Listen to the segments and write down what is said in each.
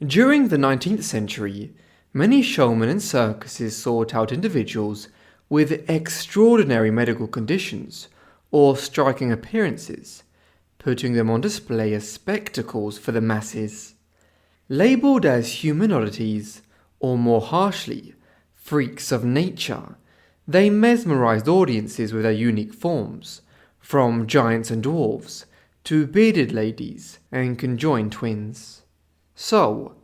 During the 19th century, many showmen and circuses sought out individuals with extraordinary medical conditions or striking appearances, putting them on display as spectacles for the masses. Labelled as human oddities, or more harshly, freaks of nature, they mesmerized audiences with their unique forms, from giants and dwarves to bearded ladies and conjoined twins. So,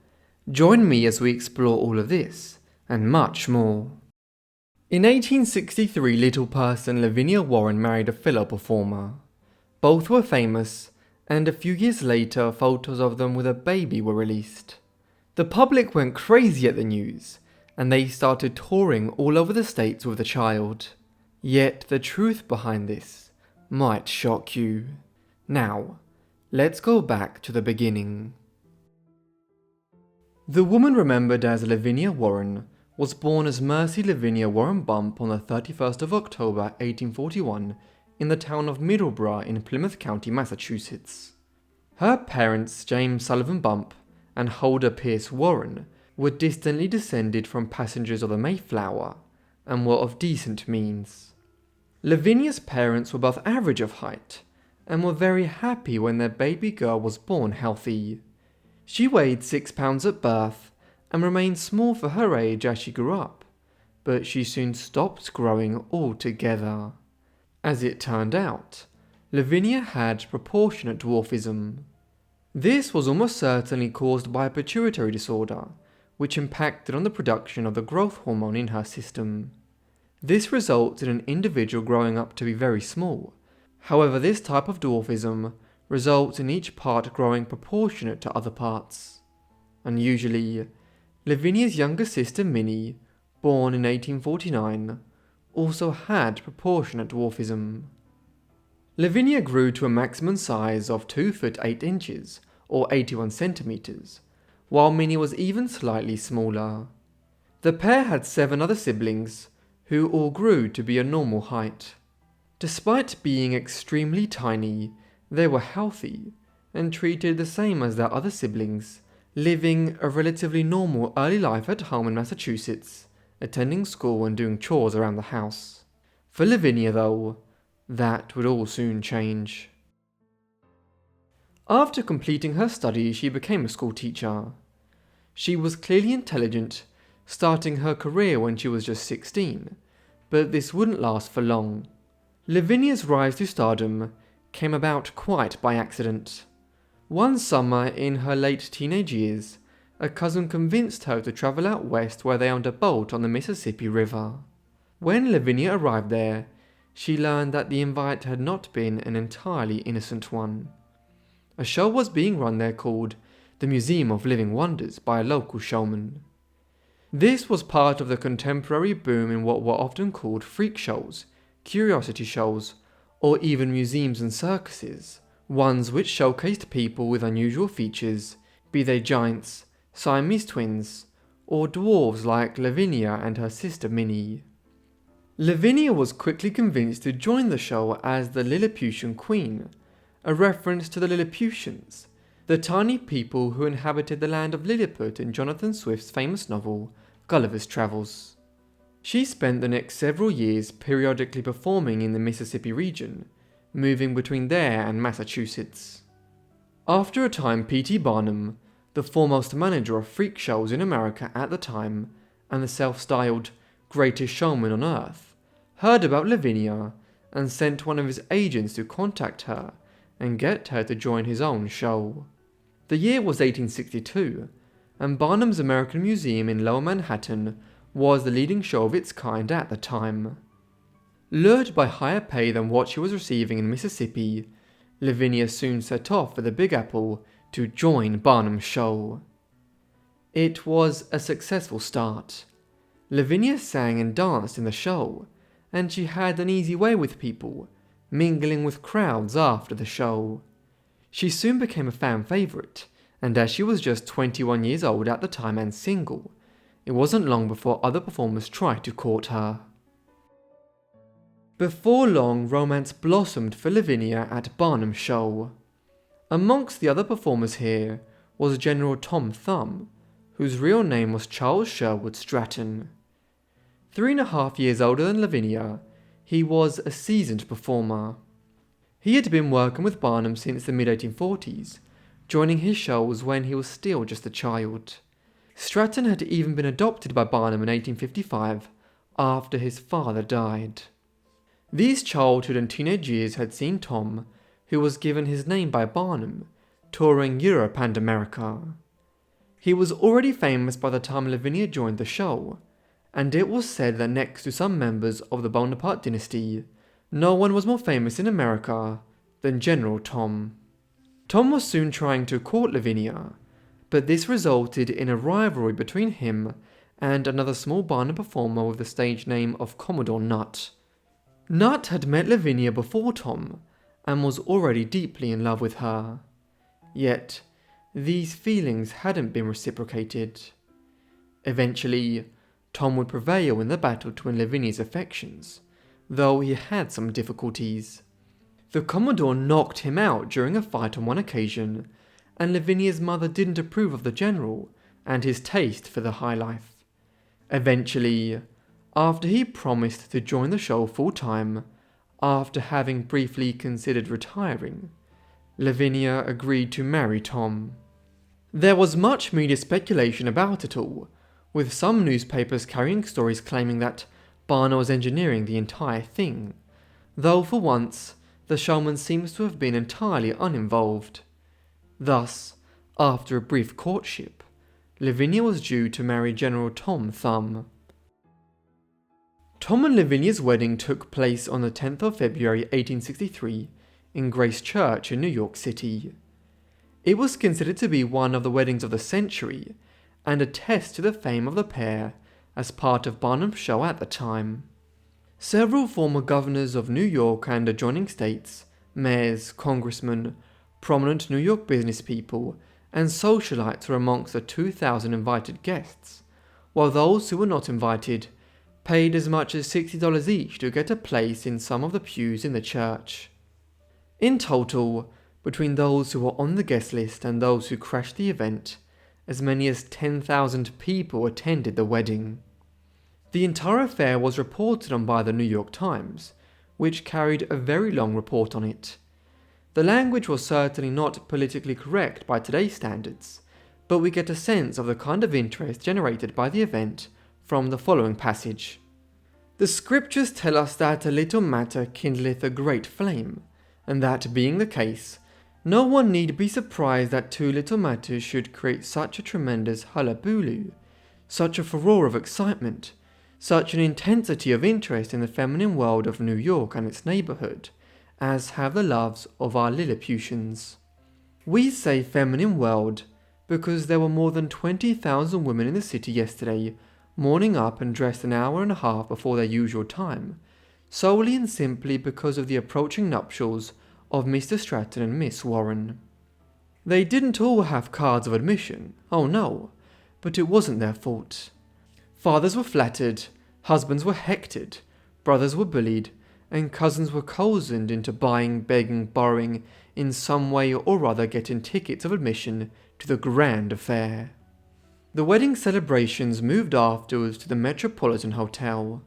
join me as we explore all of this, and much more. In 1863, little person Lavinia Warren married a filler performer. Both were famous, and a few years later photos of them with a baby were released. The public went crazy at the news, and they started touring all over the states with the child. Yet the truth behind this might shock you. Now, let's go back to the beginning. The woman remembered as Lavinia Warren was born as Mercy Lavinia Warren Bump on the 31st of October 1841 in the town of Middleborough in Plymouth County, Massachusetts. Her parents, James Sullivan Bump and Huldah Pierce Warren, were distantly descended from passengers of the Mayflower and were of decent means. Lavinia's parents were above average of height and were very happy when their baby girl was born healthy. She weighed 6 pounds at birth and remained small for her age as she grew up, but she soon stopped growing altogether. As it turned out, Lavinia had proportionate dwarfism. This was almost certainly caused by a pituitary disorder, which impacted on the production of the growth hormone in her system. This results in an individual growing up to be very small. However, this type of dwarfism results in each part growing proportionate to other parts. Unusually, Lavinia's younger sister Minnie, born in 1849, also had proportionate dwarfism. Lavinia grew to a maximum size of 2 foot 8 inches, or 81 centimeters, while Minnie was even slightly smaller. The pair had 7 other siblings, who all grew to be a normal height. Despite being extremely tiny, they were healthy and treated the same as their other siblings, living a relatively normal early life at home in Massachusetts, attending school and doing chores around the house. For Lavinia, though, that would all soon change. After completing her studies, she became a school teacher. She was clearly intelligent, starting her career when she was just 16, but this wouldn't last for long. Lavinia's rise to stardom came about quite by accident. One summer in her late teenage years, a cousin convinced her to travel out west where they owned a boat on the Mississippi River. When Lavinia arrived there, she learned that the invite had not been an entirely innocent one. A show was being run there called the Museum of Living Wonders by a local showman. This was part of the contemporary boom in what were often called freak shows, curiosity shows, or even museums and circuses, ones which showcased people with unusual features, be they giants, Siamese twins, or dwarves like Lavinia and her sister Minnie. Lavinia was quickly convinced to join the show as the Lilliputian Queen, a reference to the Lilliputians, the tiny people who inhabited the land of Lilliput in Jonathan Swift's famous novel, Gulliver's Travels. She spent the next several years periodically performing in the Mississippi region, moving between there and Massachusetts. After a time, P.T. Barnum, the foremost manager of freak shows in America at the time, and the self-styled greatest showman on earth, heard about Lavinia and sent one of his agents to contact her and get her to join his own show. The year was 1862, and Barnum's American Museum in Lower Manhattan was the leading show of its kind at the time. Lured by higher pay than what she was receiving in Mississippi, Lavinia soon set off for the Big Apple to join Barnum's show. It was a successful start. Lavinia sang and danced in the show, and she had an easy way with people, mingling with crowds after the show. She soon became a fan favourite, and as she was just 21 years old at the time and single, it wasn't long before other performers tried to court her. Before long, romance blossomed for Lavinia at Barnum's show. Amongst the other performers here was General Tom Thumb, whose real name was Charles Sherwood Stratton. 3.5 years older than Lavinia, he was a seasoned performer. He had been working with Barnum since the mid-1840s, joining his shows when he was still just a child. Stratton had even been adopted by Barnum in 1855 after his father died. These childhood and teenage years had seen Tom, who was given his name by Barnum, touring Europe and America. He was already famous by the time Lavinia joined the show, and it was said that next to some members of the Bonaparte dynasty, no one was more famous in America than General Tom. Tom was soon trying to court Lavinia, but this resulted in a rivalry between him and another small Barnum performer with the stage name of Commodore Nutt. Nutt had met Lavinia before Tom and was already deeply in love with her. Yet, these feelings hadn't been reciprocated. Eventually, Tom would prevail in the battle to win Lavinia's affections, though he had some difficulties. The Commodore knocked him out during a fight on one occasion, and Lavinia's mother didn't approve of the general and his taste for the high life. Eventually, after he promised to join the show full-time, after having briefly considered retiring, Lavinia agreed to marry Tom. There was much media speculation about it all, with some newspapers carrying stories claiming that Barnum was engineering the entire thing, though for once, the showman seems to have been entirely uninvolved. Thus, after a brief courtship, Lavinia was due to marry General Tom Thumb. Tom and Lavinia's wedding took place on the 10th of February 1863 in Grace Church in New York City. It was considered to be one of the weddings of the century and a test to the fame of the pair as part of Barnum's show at the time. Several former governors of New York and adjoining states, mayors, congressmen, prominent New York business people, and socialites were amongst the 2,000 invited guests, while those who were not invited paid as much as $60 each to get a place in some of the pews in the church. In total, between those who were on the guest list and those who crashed the event, as many as 10,000 people attended the wedding. The entire affair was reported on by the New York Times, which carried a very long report on it. The language was certainly not politically correct by today's standards, but we get a sense of the kind of interest generated by the event from the following passage. The scriptures tell us that a little matter kindleth a great flame, and that being the case, no one need be surprised that two little matters should create such a tremendous hullabaloo, such a furore of excitement, such an intensity of interest in the feminine world of New York and its neighbourhood, as have the loves of our Lilliputians. We say feminine world because there were more than 20,000 women in the city yesterday, morning up and dressed an hour and a half before their usual time, solely and simply because of the approaching nuptials of Mr. Stratton and Miss Warren. They didn't all have cards of admission, oh no, but it wasn't their fault. Fathers were flattered, husbands were hectored, brothers were bullied, and cousins were cozened into buying, begging, borrowing, in some way or other getting tickets of admission to the grand affair. The wedding celebrations moved afterwards to the Metropolitan Hotel.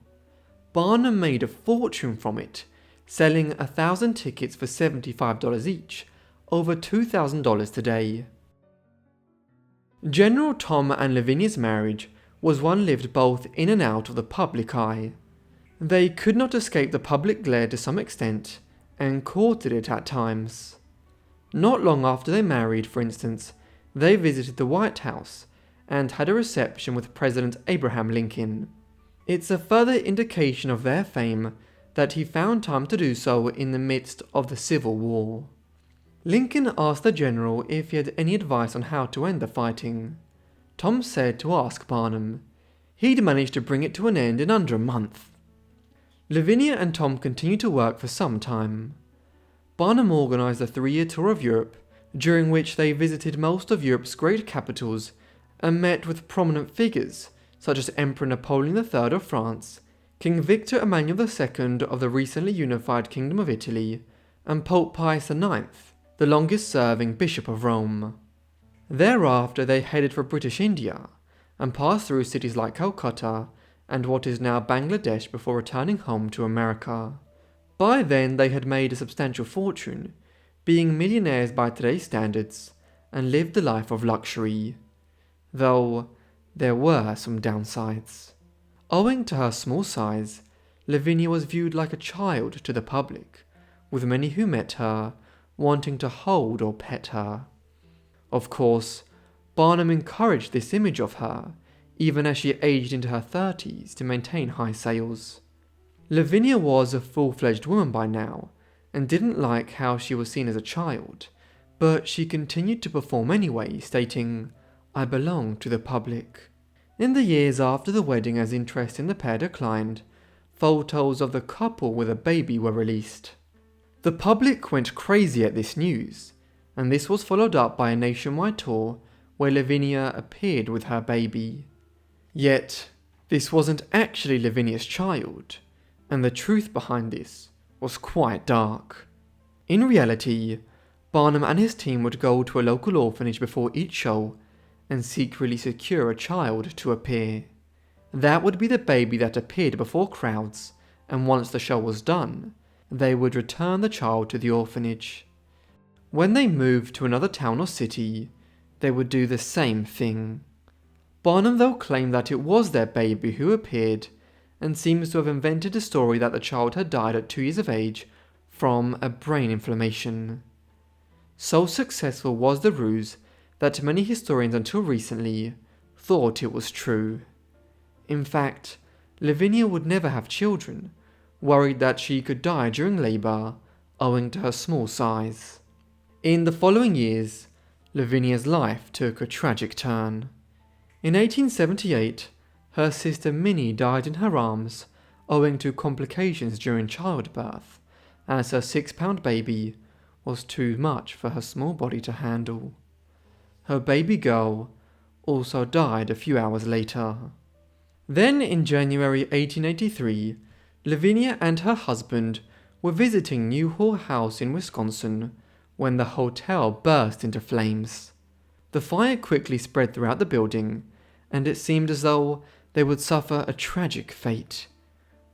Barnum made a fortune from it, selling 1,000 tickets for $75 each, over $2,000 today. General Tom and Lavinia's marriage was one lived both in and out of the public eye. They could not escape the public glare to some extent, and courted it at times. Not long after they married, for instance, they visited the White House and had a reception with President Abraham Lincoln. It's a further indication of their fame that he found time to do so in the midst of the Civil War. Lincoln asked the general if he had any advice on how to end the fighting. Tom said to ask Barnum. He'd managed to bring it to an end in under a month. Lavinia and Tom continued to work for some time. Barnum organised a 3-year tour of Europe, during which they visited most of Europe's great capitals and met with prominent figures such as Emperor Napoleon III of France, King Victor Emmanuel II of the recently unified Kingdom of Italy, and Pope Pius IX, the longest-serving Bishop of Rome. Thereafter they headed for British India and passed through cities like Calcutta and what is now Bangladesh before returning home to America. By then they had made a substantial fortune, being millionaires by today's standards, and lived a life of luxury. Though there were some downsides. Owing to her small size, Lavinia was viewed like a child to the public, with many who met her wanting to hold or pet her. Of course, Barnum encouraged this image of her, even as she aged into her 30s to maintain high sales. Lavinia was a full-fledged woman by now, and didn't like how she was seen as a child, but she continued to perform anyway, stating, "I belong to the public." In the years after the wedding, as interest in the pair declined, photos of the couple with a baby were released. The public went crazy at this news, and this was followed up by a nationwide tour where Lavinia appeared with her baby. Yet, this wasn't actually Lavinia's child, and the truth behind this was quite dark. In reality, Barnum and his team would go to a local orphanage before each show and secretly secure a child to appear. That would be the baby that appeared before crowds, and once the show was done, they would return the child to the orphanage. When they moved to another town or city, they would do the same thing. Barnum though claimed that it was their baby who appeared, and seems to have invented a story that the child had died at 2 years of age from a brain inflammation. So successful was the ruse that many historians until recently thought it was true. In fact, Lavinia would never have children, worried that she could die during labour owing to her small size. In the following years, Lavinia's life took a tragic turn. In 1878, her sister Minnie died in her arms owing to complications during childbirth, as her 6-pound baby was too much for her small body to handle. Her baby girl also died a few hours later. Then in January 1883, Lavinia and her husband were visiting Newhall House in Wisconsin when the hotel burst into flames. The fire quickly spread throughout the building, and it seemed as though they would suffer a tragic fate.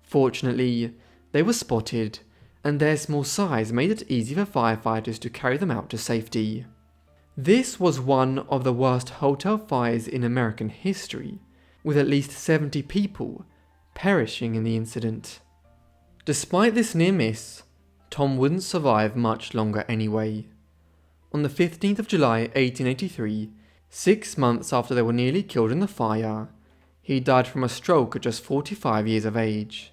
Fortunately, they were spotted, and their small size made it easy for firefighters to carry them out to safety. This was one of the worst hotel fires in American history, with at least 70 people perishing in the incident. Despite this near miss, Tom wouldn't survive much longer anyway. On the 15th of July 1883, 6 months after they were nearly killed in the fire, he died from a stroke at just 45 years of age,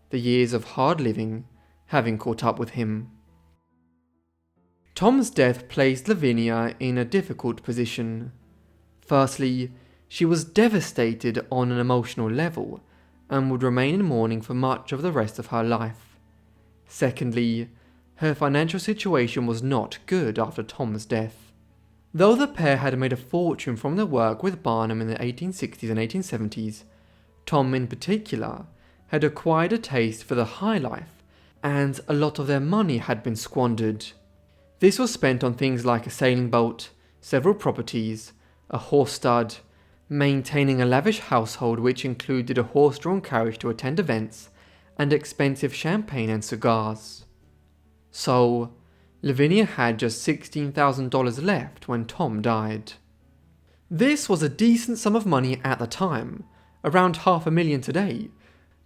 the years of hard living having caught up with him. Tom's death placed Lavinia in a difficult position. Firstly, she was devastated on an emotional level and would remain in mourning for much of the rest of her life. Secondly, her financial situation was not good after Tom's death. Though the pair had made a fortune from their work with Barnum in the 1860s and 1870s, Tom in particular had acquired a taste for the high life, and a lot of their money had been squandered. This was spent on things like a sailing boat, several properties, a horse stud, maintaining a lavish household which included a horse-drawn carriage to attend events, and expensive champagne and cigars. So, Lavinia had just $16,000 left when Tom died. This was a decent sum of money at the time, around $500,000 today,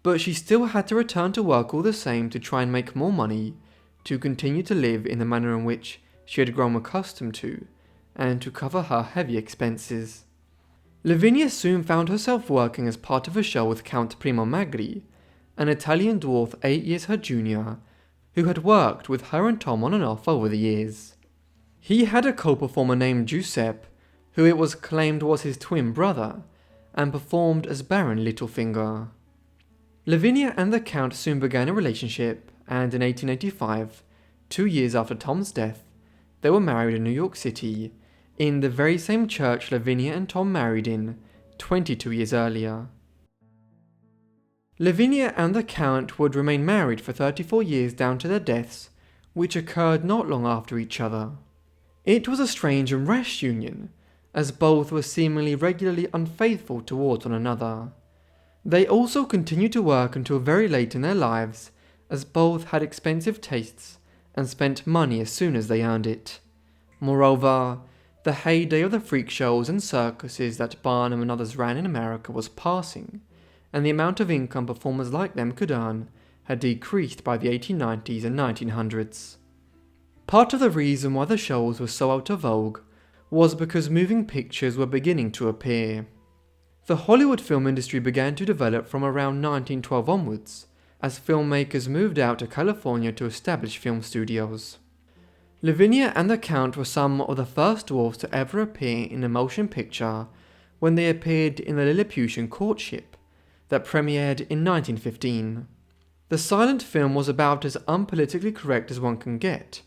but she still had to return to work all the same to try and make more money, to continue to live in the manner in which she had grown accustomed to, and to cover her heavy expenses. Lavinia soon found herself working as part of a show with Count Primo Magri, an Italian dwarf 8 years her junior, who had worked with her and Tom on and off over the years. He had a co-performer named Giuseppe, who it was claimed was his twin brother, and performed as Baron Littlefinger. Lavinia and the Count soon began a relationship, and in 1885, 2 years after Tom's death, they were married in New York City, in the very same church Lavinia and Tom married in 22 years earlier. Lavinia and the Count would remain married for 34 years down to their deaths, which occurred not long after each other. It was a strange and rash union, as both were seemingly regularly unfaithful towards one another. They also continued to work until very late in their lives, as both had expensive tastes and spent money as soon as they earned it. Moreover, the heyday of the freak shows and circuses that Barnum and others ran in America was passing, and the amount of income performers like them could earn had decreased by the 1890s and 1900s. Part of the reason why the shows were so out of vogue was because moving pictures were beginning to appear. The Hollywood film industry began to develop from around 1912 onwards, as filmmakers moved out to California to establish film studios. Lavinia and the Count were some of the first dwarfs to ever appear in a motion picture when they appeared in the Lilliputian Courtship that premiered in 1915. The silent film was about as unpolitically correct as one can get,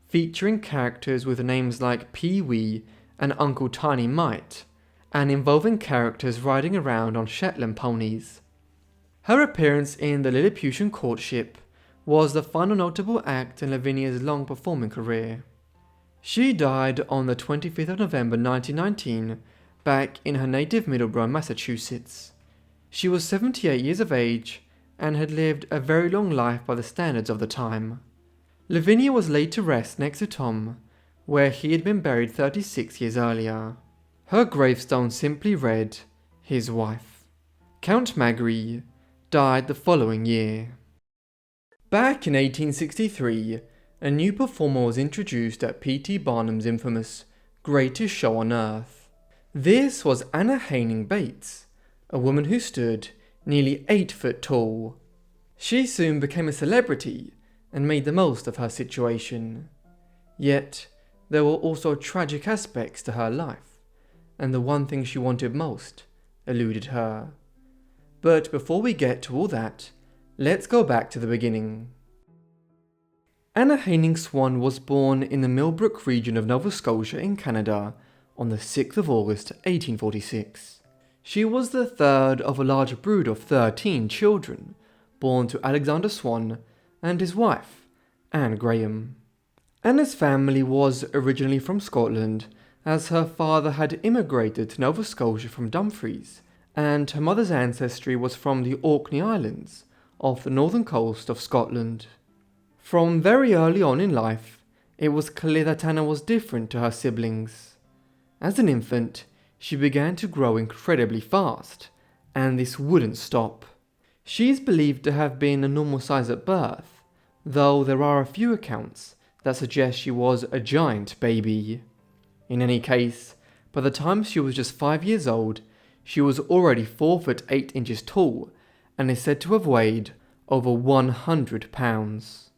featuring characters with names like Pee-wee and Uncle Tiny Mite, and involving characters riding around on Shetland ponies. Her appearance in the Lilliputian Courtship was the final notable act in Lavinia's long performing career. She died on the 25th of November 1919, back in her native Middleborough, Massachusetts. She was 78 years of age and had lived a very long life by the standards of the time. Lavinia was laid to rest next to Tom, where he had been buried 36 years earlier. Her gravestone simply read, "His wife." Count Magri died the following year. Back in 1863, a new performer was introduced at P.T. Barnum's infamous Greatest Show on Earth. This was Anna Haining Bates, a woman who stood nearly 8 foot tall. She soon became a celebrity and made the most of her situation. Yet, there were also tragic aspects to her life, and the one thing she wanted most eluded her. But before we get to all that, let's go back to the beginning. Anna Haining Swan was born in the Millbrook region of Nova Scotia in Canada on the 6th of August 1846. She was the third of a large brood of 13 children, born to Alexander Swan and his wife, Anne Graham. Anna's family was originally from Scotland, as her father had immigrated to Nova Scotia from Dumfries, and her mother's ancestry was from the Orkney Islands, off the northern coast of Scotland. From very early on in life, it was clear that Anna was different to her siblings. As an infant, she began to grow incredibly fast, and this wouldn't stop. She is believed to have been a normal size at birth, though there are a few accounts that suggest she was a giant baby. In any case, by the time she was just 5 years old, she was already 4 foot 8 inches tall and is said to have weighed over 100 pounds.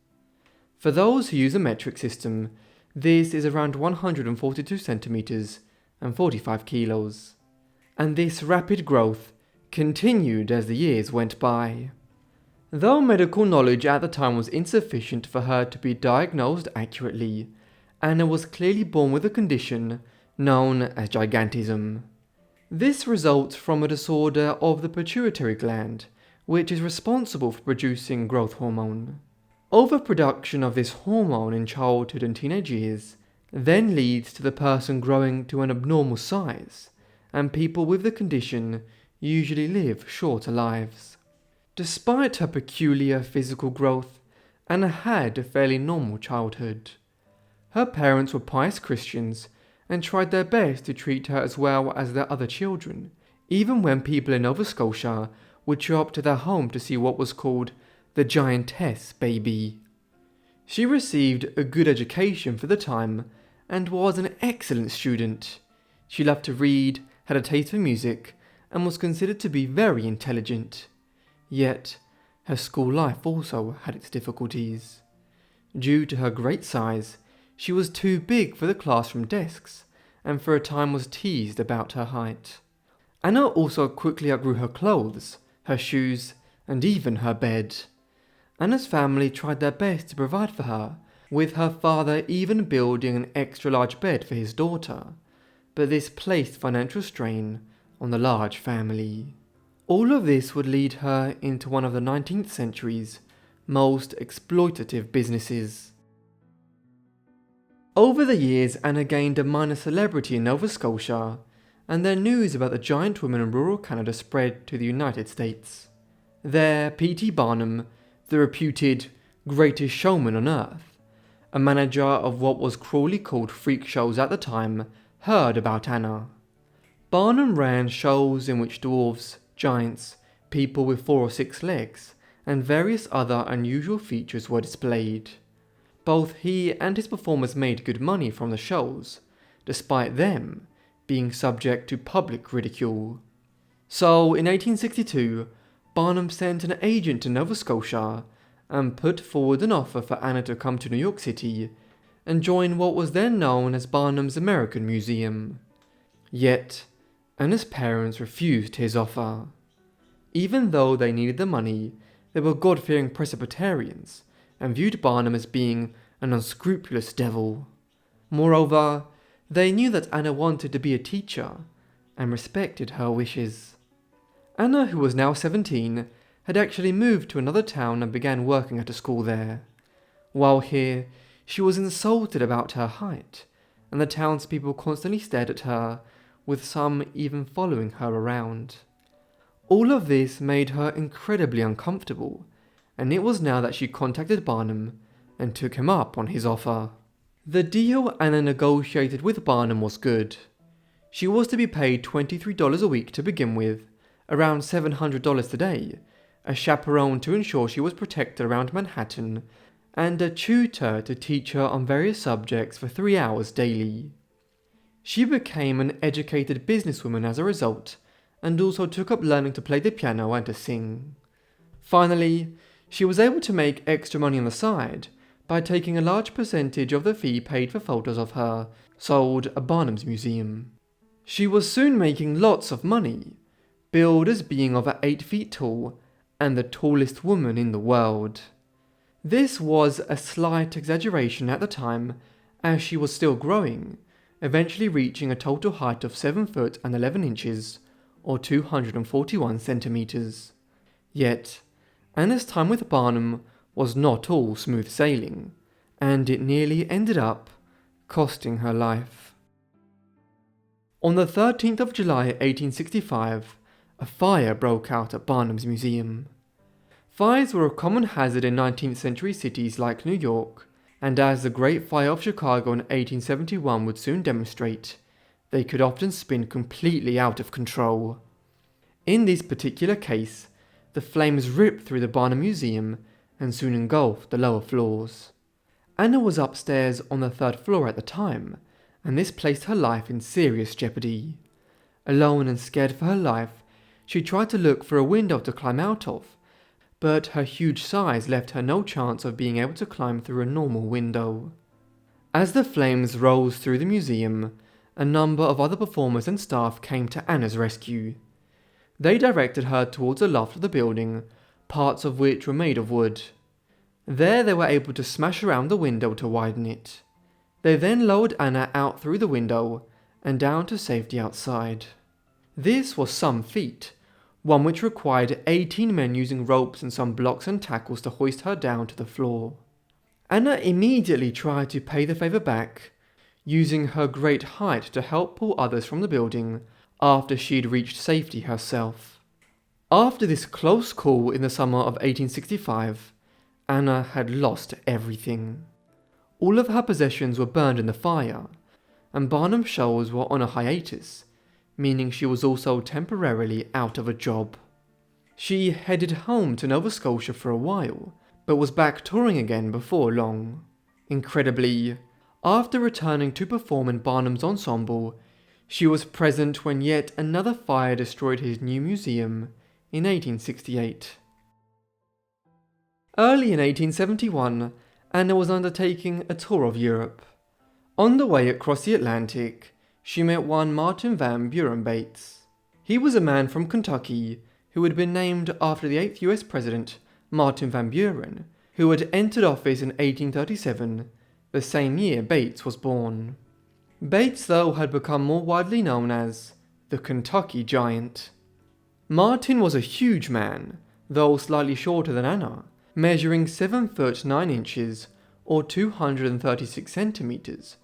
For those who use a metric system, this is around 142 centimeters and 45 kilos. And this rapid growth continued as the years went by. Though medical knowledge at the time was insufficient for her to be diagnosed accurately, Anna was clearly born with a condition known as gigantism. This results from a disorder of the pituitary gland, which is responsible for producing growth hormone. Overproduction of this hormone in childhood and teenage years then leads to the person growing to an abnormal size, and people with the condition usually live shorter lives. Despite her peculiar physical growth, Anna had a fairly normal childhood. Her parents were pious Christians and tried their best to treat her as well as their other children, even when people in Nova Scotia would show up to their home to see what was called the giantess baby. She received a good education for the time and was an excellent student. She loved to read, had a taste for music, and was considered to be very intelligent. Yet, her school life also had its difficulties. Due to her great size, she was too big for the classroom desks, and for a time was teased about her height. Anna also quickly outgrew her clothes, her shoes, and even her bed. Anna's family tried their best to provide for her, with her father even building an extra large bed for his daughter, but this placed financial strain on the large family. All of this would lead her into one of the 19th century's most exploitative businesses. Over the years, Anna gained a minor celebrity in Nova Scotia, and their news about the giant woman in rural Canada spread to the United States. There, P.T. Barnum, the reputed greatest showman on earth, a manager of what was cruelly called freak shows at the time, heard about Anna. Barnum ran shows in which dwarves, giants, people with 4 or 6 legs, and various other unusual features were displayed. Both he and his performers made good money from the shows, despite them being subject to public ridicule. So, in 1862, Barnum sent an agent to Nova Scotia and put forward an offer for Anna to come to New York City and join what was then known as Barnum's American Museum. Yet, Anna's parents refused his offer. Even though they needed the money, they were God-fearing Presbyterians and viewed Barnum as being an unscrupulous devil. Moreover, they knew that Anna wanted to be a teacher and respected her wishes. Anna, who was now 17, had actually moved to another town and began working at a school there. While here, she was insulted about her height, and the townspeople constantly stared at her, with some even following her around. All of this made her incredibly uncomfortable, and it was now that she contacted Barnum and took him up on his offer. The deal Anna negotiated with Barnum was good. She was to be paid $23 a week to begin with, around $700 today, a chaperone to ensure she was protected around Manhattan, and a tutor to teach her on various subjects for 3 hours daily. She became an educated businesswoman as a result, and also took up learning to play the piano and to sing. Finally, she was able to make extra money on the side by taking a large percentage of the fee paid for photos of her sold at Barnum's museum. She was soon making lots of money, billed as being over 8 feet tall and the tallest woman in the world. This was a slight exaggeration at the time, as she was still growing, eventually reaching a total height of 7 foot and 11 inches, or 241 centimeters. Yet, Anna's time with Barnum was not all smooth sailing, and it nearly ended up costing her life. On the 13th of July 1865, a fire broke out at Barnum's museum. Fires were a common hazard in 19th century cities like New York, and as the Great Fire of Chicago in 1871 would soon demonstrate, they could often spin completely out of control. In this particular case, the flames ripped through the Barnum Museum and soon engulfed the lower floors. Anna was upstairs on the 3rd floor at the time, and this placed her life in serious jeopardy. Alone and scared for her life, she tried to look for a window to climb out of, but her huge size left her no chance of being able to climb through a normal window. As the flames rose through the museum, a number of other performers and staff came to Anna's rescue. They directed her towards the loft of the building, parts of which were made of wood. There they were able to smash around the window to widen it. They then lowered Anna out through the window and down to safety outside. This was some feat, one which required 18 men using ropes and some blocks and tackles to hoist her down to the floor. Anna immediately tried to pay the favour back, using her great height to help pull others from the building after she'd reached safety herself. After this close call in the summer of 1865, Anna had lost everything. All of her possessions were burned in the fire, and Barnum's shows were on a hiatus, meaning she was also temporarily out of a job. She headed home to Nova Scotia for a while, but was back touring again before long. Incredibly, after returning to perform in Barnum's ensemble, she was present when yet another fire destroyed his new museum in 1868. Early in 1871, Anna was undertaking a tour of Europe. On the way across the Atlantic, she met one Martin Van Buren Bates. He was a man from Kentucky who had been named after the 8th US President, Martin Van Buren, who had entered office in 1837, the same year Bates was born. Bates, though, had become more widely known as the Kentucky Giant. Martin was a huge man, though slightly shorter than Anna, measuring 7 foot 9 inches or 236 centimeters,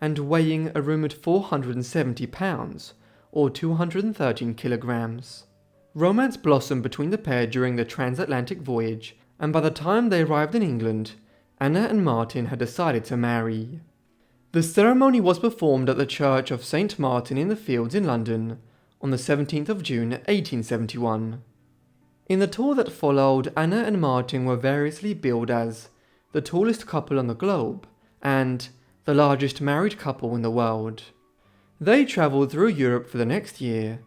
and weighing a rumoured 470 pounds, or 213 kilograms. Romance blossomed between the pair during the transatlantic voyage, and by the time they arrived in England, Anna and Martin had decided to marry. The ceremony was performed at the Church of St. Martin in the Fields in London on the 17th of June 1871. In the tour that followed, Anna and Martin were variously billed as the tallest couple on the globe and the largest married couple in the world. They travelled through Europe for the next year,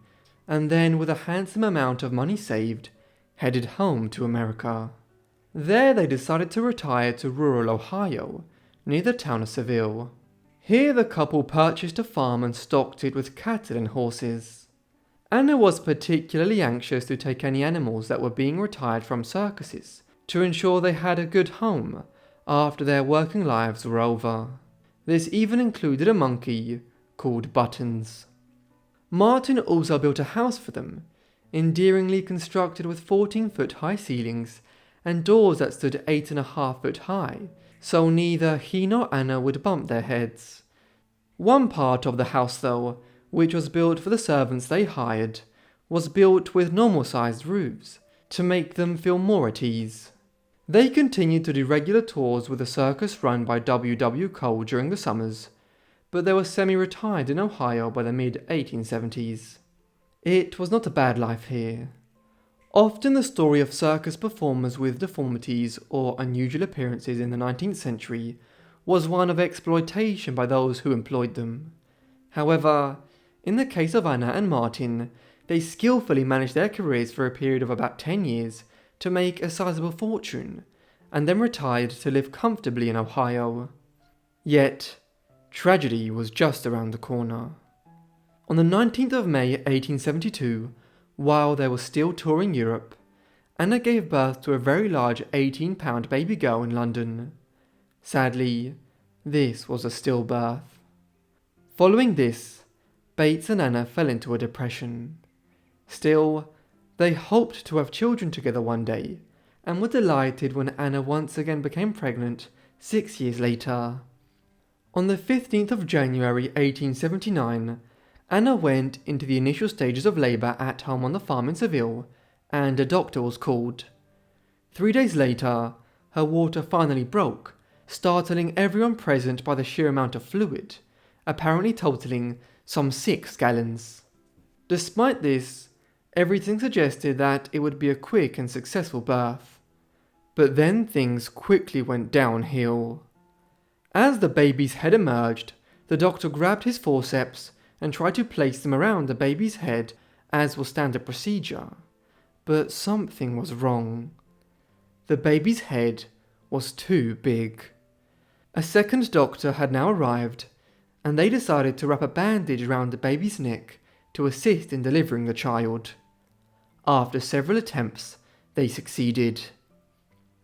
and then with a handsome amount of money saved, headed home to America. There they decided to retire to rural Ohio, near the town of Seville. Here the couple purchased a farm and stocked it with cattle and horses. Anna was particularly anxious to take any animals that were being retired from circuses, to ensure they had a good home after their working lives were over. This even included a monkey called Buttons. Martin also built a house for them, endearingly constructed with 14-foot high ceilings and doors that stood 8.5 foot high, so neither he nor Anna would bump their heads. One part of the house, though, which was built for the servants they hired, was built with normal-sized roofs, to make them feel more at ease. They continued to do regular tours with a circus run by W. Cole during the summers, but they were semi-retired in Ohio by the mid-1870s. It was not a bad life here. Often the story of circus performers with deformities or unusual appearances in the 19th century was one of exploitation by those who employed them. However, in the case of Anna and Martin, they skillfully managed their careers for a period of about 10 years to make a sizable fortune, and then retired to live comfortably in Ohio. Yet, tragedy was just around the corner. On the 19th of May 1872, while they were still touring Europe, Anna gave birth to a very large 18-pound baby girl in London. Sadly, this was a stillbirth. Following this, Bates and Anna fell into a depression. Still, they hoped to have children together one day, and were delighted when Anna once again became pregnant 6 years later. On the 15th of January 1879, Anna went into the initial stages of labour at home on the farm in Seville, and a doctor was called. 3 days later, her water finally broke, startling everyone present by the sheer amount of fluid, apparently totaling some 6 gallons. Despite this, everything suggested that it would be a quick and successful birth. But then things quickly went downhill. As the baby's head emerged, the doctor grabbed his forceps and tried to place them around the baby's head, as was standard procedure. But something was wrong. The baby's head was too big. A second doctor had now arrived, and they decided to wrap a bandage around the baby's neck to assist in delivering the child. After several attempts, they succeeded.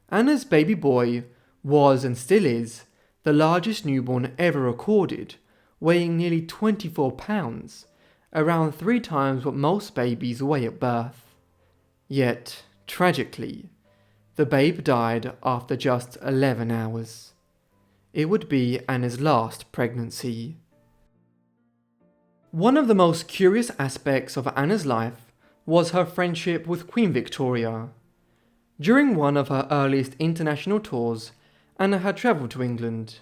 Anna's baby boy was, and still is, the largest newborn ever recorded, weighing nearly 24 pounds, around 3 times what most babies weigh at birth. Yet, tragically, the babe died after just 11 hours. It would be Anna's last pregnancy. One of the most curious aspects of Anna's life was her friendship with Queen Victoria. During one of her earliest international tours, Anna had travelled to England.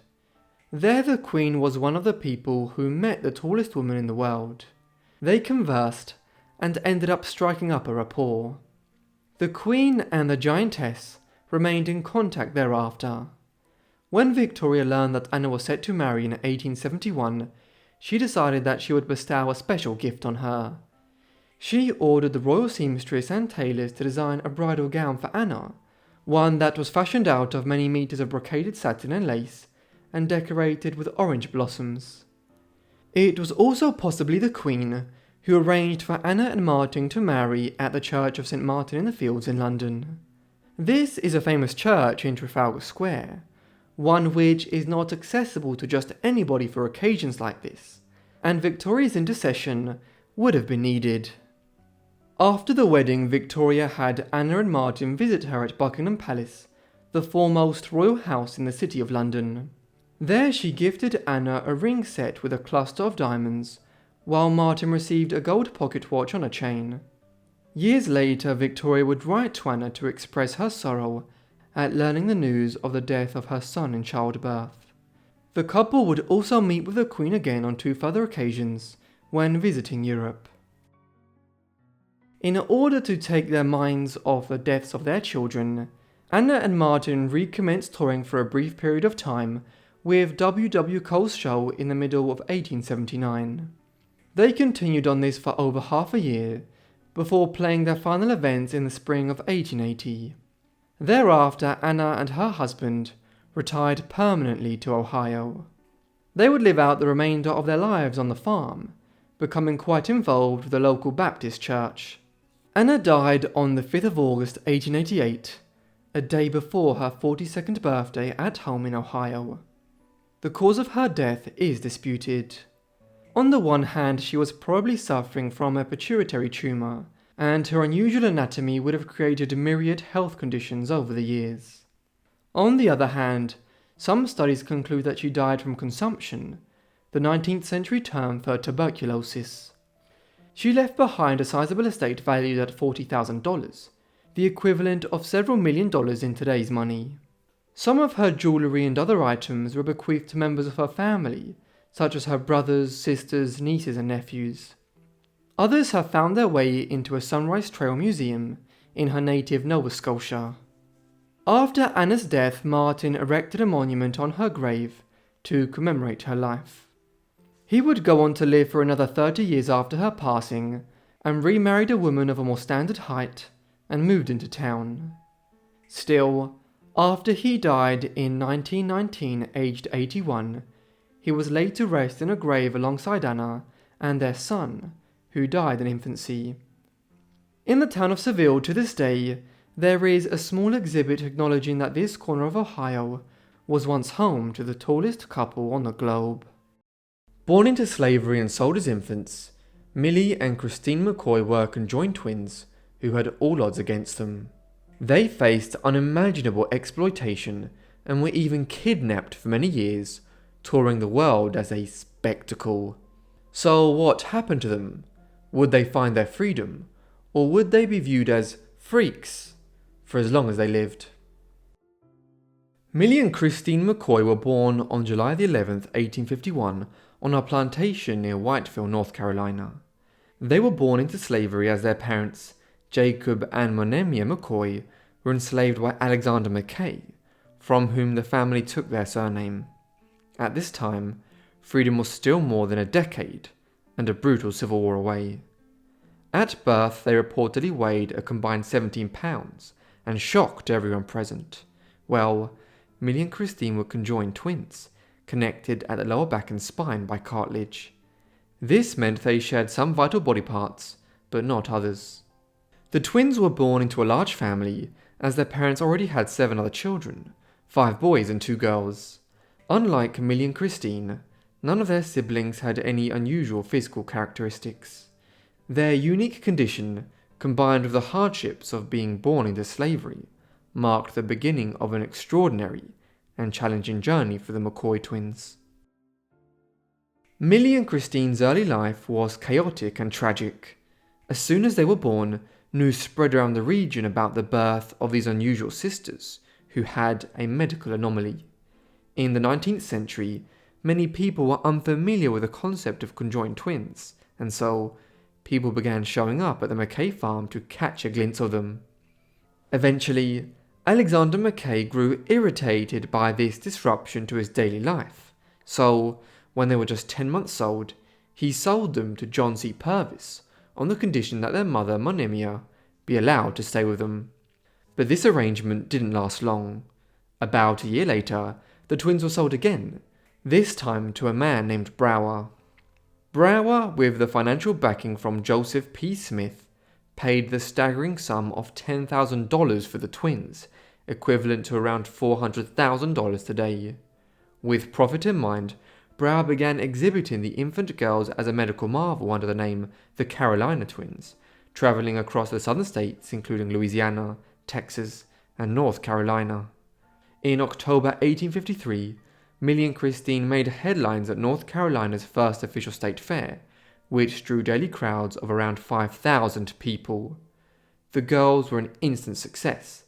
There the Queen was one of the people who met the tallest woman in the world. They conversed and ended up striking up a rapport. The Queen and the giantess remained in contact thereafter. When Victoria learned that Anna was set to marry in 1871, she decided that she would bestow a special gift on her. She ordered the royal seamstress and tailors to design a bridal gown for Anna, one that was fashioned out of many meters of brocaded satin and lace, and decorated with orange blossoms. It was also possibly the Queen who arranged for Anna and Martin to marry at the Church of St. Martin in the Fields in London. This is a famous church in Trafalgar Square, one which is not accessible to just anybody for occasions like this, and Victoria's intercession would have been needed. After the wedding, Victoria had Anna and Martin visit her at Buckingham Palace, the foremost royal house in the city of London. There she gifted Anna a ring set with a cluster of diamonds, while Martin received a gold pocket watch on a chain. Years later, Victoria would write to Anna to express her sorrow at learning the news of the death of her son in childbirth. The couple would also meet with the Queen again on 2 further occasions when visiting Europe. In order to take their minds off the deaths of their children, Anna and Martin recommenced touring for a brief period of time with W. Cole's show in the middle of 1879. They continued on this for over half a year, before playing their final events in the spring of 1880. Thereafter, Anna and her husband retired permanently to Ohio. They would live out the remainder of their lives on the farm, becoming quite involved with the local Baptist church. Anna died on the 5th of August 1888, a day before her 42nd birthday at home in Ohio. The cause of her death is disputed. On the one hand, she was probably suffering from a pituitary tumour, and her unusual anatomy would have created myriad health conditions over the years. On the other hand, some studies conclude that she died from consumption, the 19th century term for tuberculosis. She left behind a sizable estate valued at $40,000, the equivalent of several $1 million in today's money. Some of her jewellery and other items were bequeathed to members of her family, such as her brothers, sisters, nieces and nephews. Others have found their way into a Sunrise Trail museum in her native Nova Scotia. After Anna's death, Martin erected a monument on her grave to commemorate her life. He would go on to live for another 30 years after her passing, and remarried a woman of a more standard height, and moved into town. Still, after he died in 1919, aged 81, he was laid to rest in a grave alongside Anna and their son, who died in infancy. In the town of Seville to this day, there is a small exhibit acknowledging that this corner of Ohio was once home to the tallest couple on the globe. Born into slavery and sold as infants, Millie and Christine McCoy were conjoined twins who had all odds against them. They faced unimaginable exploitation and were even kidnapped for many years, touring the world as a spectacle. So what happened to them? Would they find their freedom, or would they be viewed as freaks for as long as they lived? Millie and Christine McCoy were born on July the 11th, 1851, on a plantation near Whiteville, North Carolina. They were born into slavery as their parents, Jacob and Monimia McCoy, were enslaved by Alexander McKay, from whom the family took their surname. At this time, freedom was still more than a decade and a brutal civil war away. At birth, they reportedly weighed a combined 17 pounds and shocked everyone present. Well, Millie and Christine were conjoined twins, connected at the lower back and spine by cartilage. This meant they shared some vital body parts, but not others. The twins were born into a large family, as their parents already had 7 other children, 5 boys and 2 girls. Unlike Millie and Christine, none of their siblings had any unusual physical characteristics. Their unique condition, combined with the hardships of being born into slavery, marked the beginning of an extraordinary and challenging journey for the McCoy twins. Millie and Christine's early life was chaotic and tragic. As soon as they were born, news spread around the region about the birth of these unusual sisters, who had a medical anomaly. In the 19th century, many people were unfamiliar with the concept of conjoined twins, and so people began showing up at the McKay farm to catch a glimpse of them. Eventually, Alexander McKay grew irritated by this disruption to his daily life, so when they were just 10 months old, he sold them to John C. Purvis on the condition that their mother, Monimia, be allowed to stay with them. But this arrangement didn't last long. About a year later, the twins were sold again, this time to a man named Brower. Brower, with the financial backing from Joseph P. Smith, paid the staggering sum of $10,000 for the twins, equivalent to around $400,000 today. With profit in mind, Brower began exhibiting the infant girls as a medical marvel under the name the Carolina Twins, traveling across the southern states including Louisiana, Texas, and North Carolina. In October 1853, Millie and Christine made headlines at North Carolina's first official state fair, which drew daily crowds of around 5,000 people. The girls were an instant success,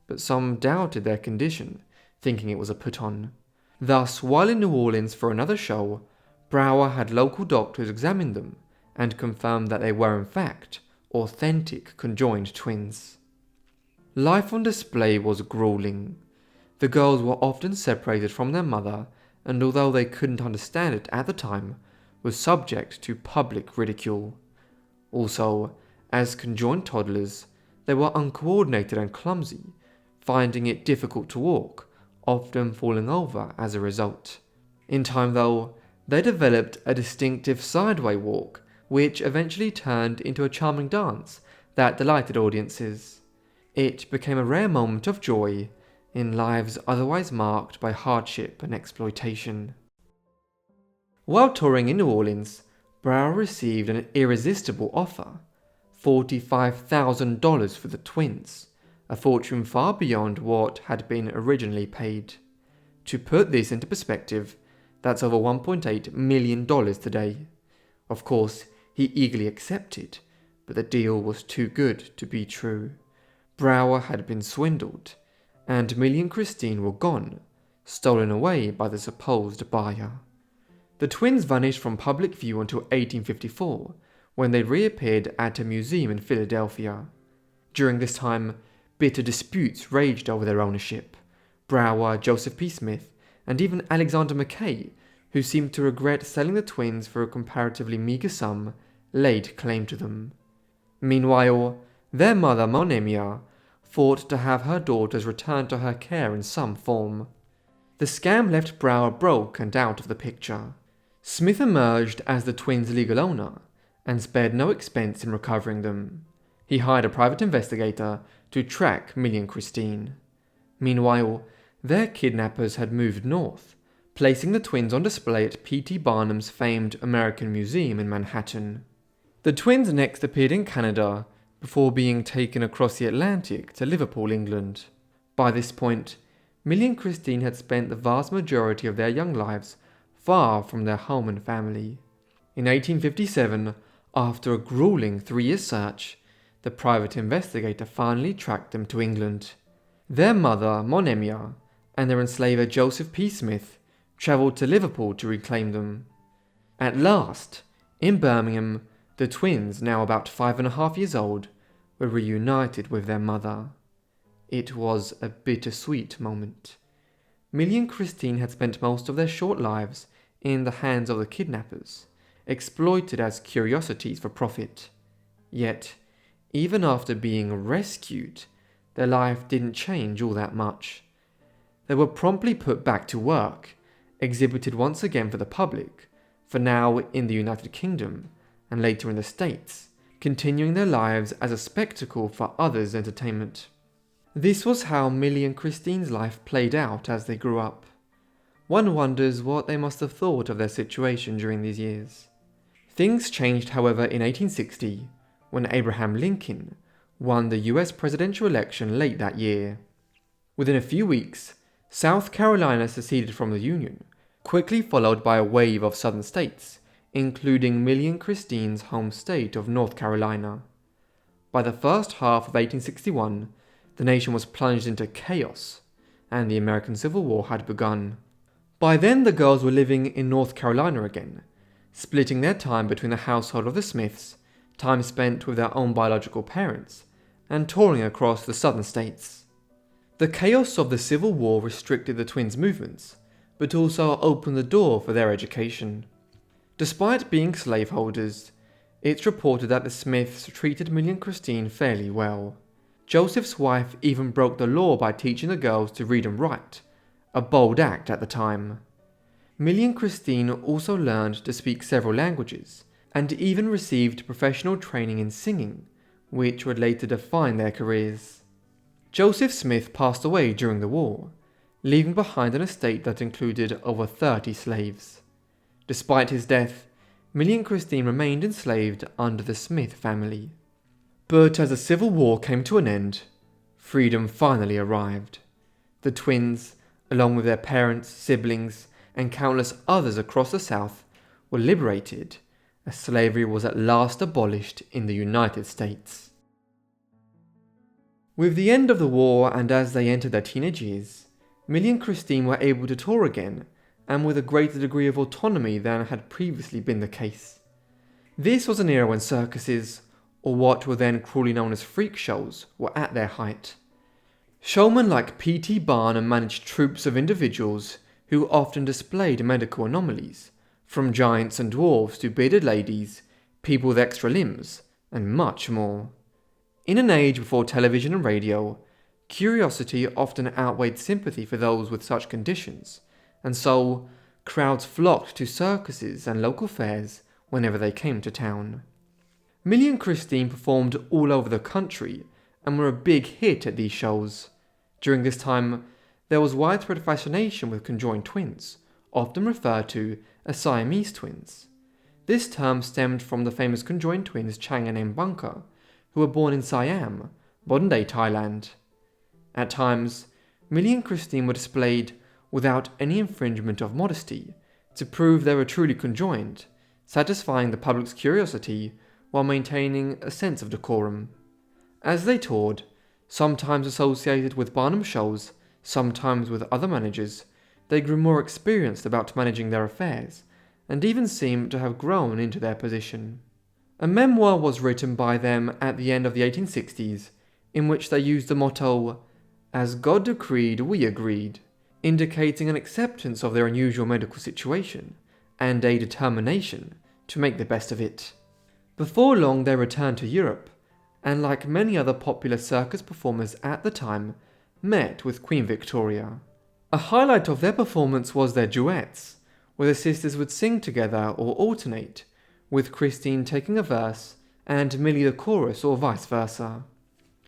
but some doubted their condition, thinking it was a put-on. Thus, while in New Orleans for another show, Brower had local doctors examine them and confirm that they were in fact authentic conjoined twins. Life on display was grueling. The girls were often separated from their mother, and although they couldn't understand it at the time, were subject to public ridicule. Also, as conjoined toddlers, they were uncoordinated and clumsy, finding it difficult to walk, often falling over as a result. In time though, they developed a distinctive sideway walk, which eventually turned into a charming dance that delighted audiences. It became a rare moment of joy in lives otherwise marked by hardship and exploitation. While touring in New Orleans, Brower received an irresistible offer, $45,000 for the twins, a fortune far beyond what had been originally paid. To put this into perspective, that's over $1.8 million today. Of course, he eagerly accepted, but the deal was too good to be true. Brower had been swindled, and Millie and Christine were gone, stolen away by the supposed buyer. The twins vanished from public view until 1854, when they reappeared at a museum in Philadelphia. During this time, bitter disputes raged over their ownership. Brower, Joseph P. Smith, and even Alexander Mackay, who seemed to regret selling the twins for a comparatively meagre sum, laid claim to them. Meanwhile, their mother, Monemia, fought to have her daughters returned to her care in some form. The scam left Brower broke and out of the picture. Smith emerged as the twins' legal owner, and spared no expense in recovering them. He hired a private investigator to track Millie and Christine. Meanwhile, their kidnappers had moved north, placing the twins on display at P.T. Barnum's famed American Museum in Manhattan. The twins next appeared in Canada before being taken across the Atlantic to Liverpool, England. By this point, Millie and Christine had spent the vast majority of their young lives far from their home and family. In 1857, after a grueling 3-year search, the private investigator finally tracked them to England. Their mother, Monemia, and their enslaver Joseph P. Smith travelled to Liverpool to reclaim them. At last, in Birmingham, the twins, now about 5.5 years old, were reunited with their mother. It was a bittersweet moment. Millie and Christine had spent most of their short lives in the hands of the kidnappers, exploited as curiosities for profit. Yet, even after being rescued, their life didn't change all that much. They were promptly put back to work, exhibited once again for the public, for now in the United Kingdom, and later in the States, continuing their lives as a spectacle for others' entertainment. This was how Millie and Christine's life played out as they grew up. One wonders what they must have thought of their situation during these years. Things changed, however, in 1860, when Abraham Lincoln won the US presidential election late that year. Within a few weeks, South Carolina seceded from the Union, quickly followed by a wave of southern states, including Millie and Christine's home state of North Carolina. By the first half of 1861, the nation was plunged into chaos, and the American Civil War had begun. By then, the girls were living in North Carolina again, splitting their time between the household of the Smiths, time spent with their own biological parents, and touring across the southern states. The chaos of the Civil War restricted the twins' movements, but also opened the door for their education. Despite being slaveholders, it's reported that the Smiths treated Millie and Christine fairly well. Joseph's wife even broke the law by teaching the girls to read and write, a bold act at the time. Millie and Christine also learned to speak several languages, and even received professional training in singing, which would later define their careers. Joseph Smith passed away during the war, leaving behind an estate that included over 30 slaves. Despite his death, Millie and Christine remained enslaved under the Smith family. But as the Civil War came to an end, freedom finally arrived. The twins, along with their parents, siblings, and countless others across the South were liberated as slavery was at last abolished in the United States. With the end of the war and as they entered their teenage years, Millie and Christine were able to tour again, and with a greater degree of autonomy than had previously been the case. This was an era when circuses, or what were then cruelly known as freak shows, were at their height. Showmen like P.T. Barnum managed troops of individuals who often displayed medical anomalies, from giants and dwarves to bearded ladies, people with extra limbs, and much more. In an age before television and radio, curiosity often outweighed sympathy for those with such conditions, and so crowds flocked to circuses and local fairs whenever they came to town. Millie and Christine performed all over the country and were a big hit at these shows. During this time, there was widespread fascination with conjoined twins, often referred to as Siamese twins. This term stemmed from the famous conjoined twins Chang and Mbunka, who were born in Siam, modern-day Thailand. At times, Millie and Christine were displayed without any infringement of modesty to prove they were truly conjoined, satisfying the public's curiosity while maintaining a sense of decorum. As they toured, sometimes associated with Barnum shows, sometimes with other managers, they grew more experienced about managing their affairs, and even seemed to have grown into their position. A memoir was written by them at the end of the 1860s, in which they used the motto, "As God decreed, we agreed," indicating an acceptance of their unusual medical situation, and a determination to make the best of it. Before long they returned to Europe, and like many other popular circus performers at the time, met with Queen Victoria. A highlight of their performance was their duets, where the sisters would sing together or alternate, with Christine taking a verse and Millie the chorus or vice versa.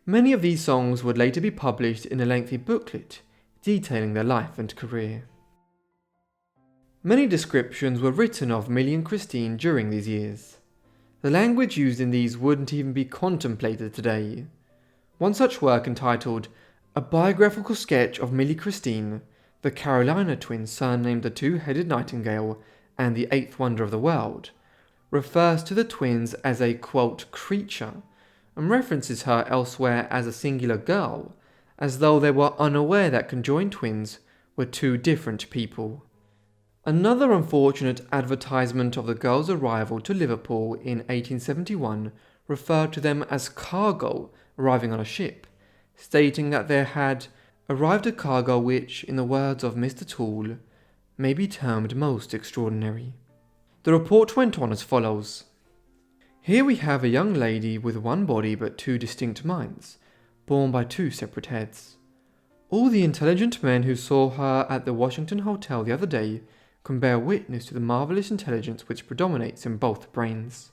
Many of these songs would later be published in a lengthy booklet detailing their life and career. Many descriptions were written of Millie and Christine during these years. The language used in these wouldn't even be contemplated today. One such work entitled A Biographical Sketch of Millie Christine, the Carolina twins surnamed the Two-Headed Nightingale and the Eighth Wonder of the World, refers to the twins as a, quote, creature, and references her elsewhere as a singular girl, as though they were unaware that conjoined twins were two different people. Another unfortunate advertisement of the girls' arrival to Liverpool in 1871 referred to them as cargo arriving on a ship, stating that there had arrived a cargo which, in the words of Mr. Toole, may be termed most extraordinary. The report went on as follows. Here we have a young lady with one body but two distinct minds, born by two separate heads. All the intelligent men who saw her at the Washington Hotel the other day can bear witness to the marvellous intelligence which predominates in both brains.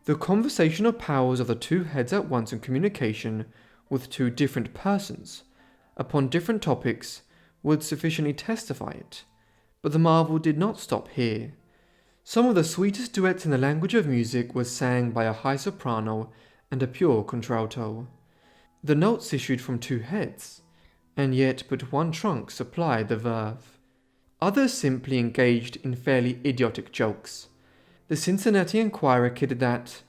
The conversational powers of the two heads at once in communication with two different persons, upon different topics, would sufficiently testify it, but the marvel did not stop here. Some of the sweetest duets in the language of music were sang by a high soprano and a pure contralto. The notes issued from two heads, and yet but one trunk supplied the verve. Others simply engaged in fairly idiotic jokes. The Cincinnati Enquirer kidded that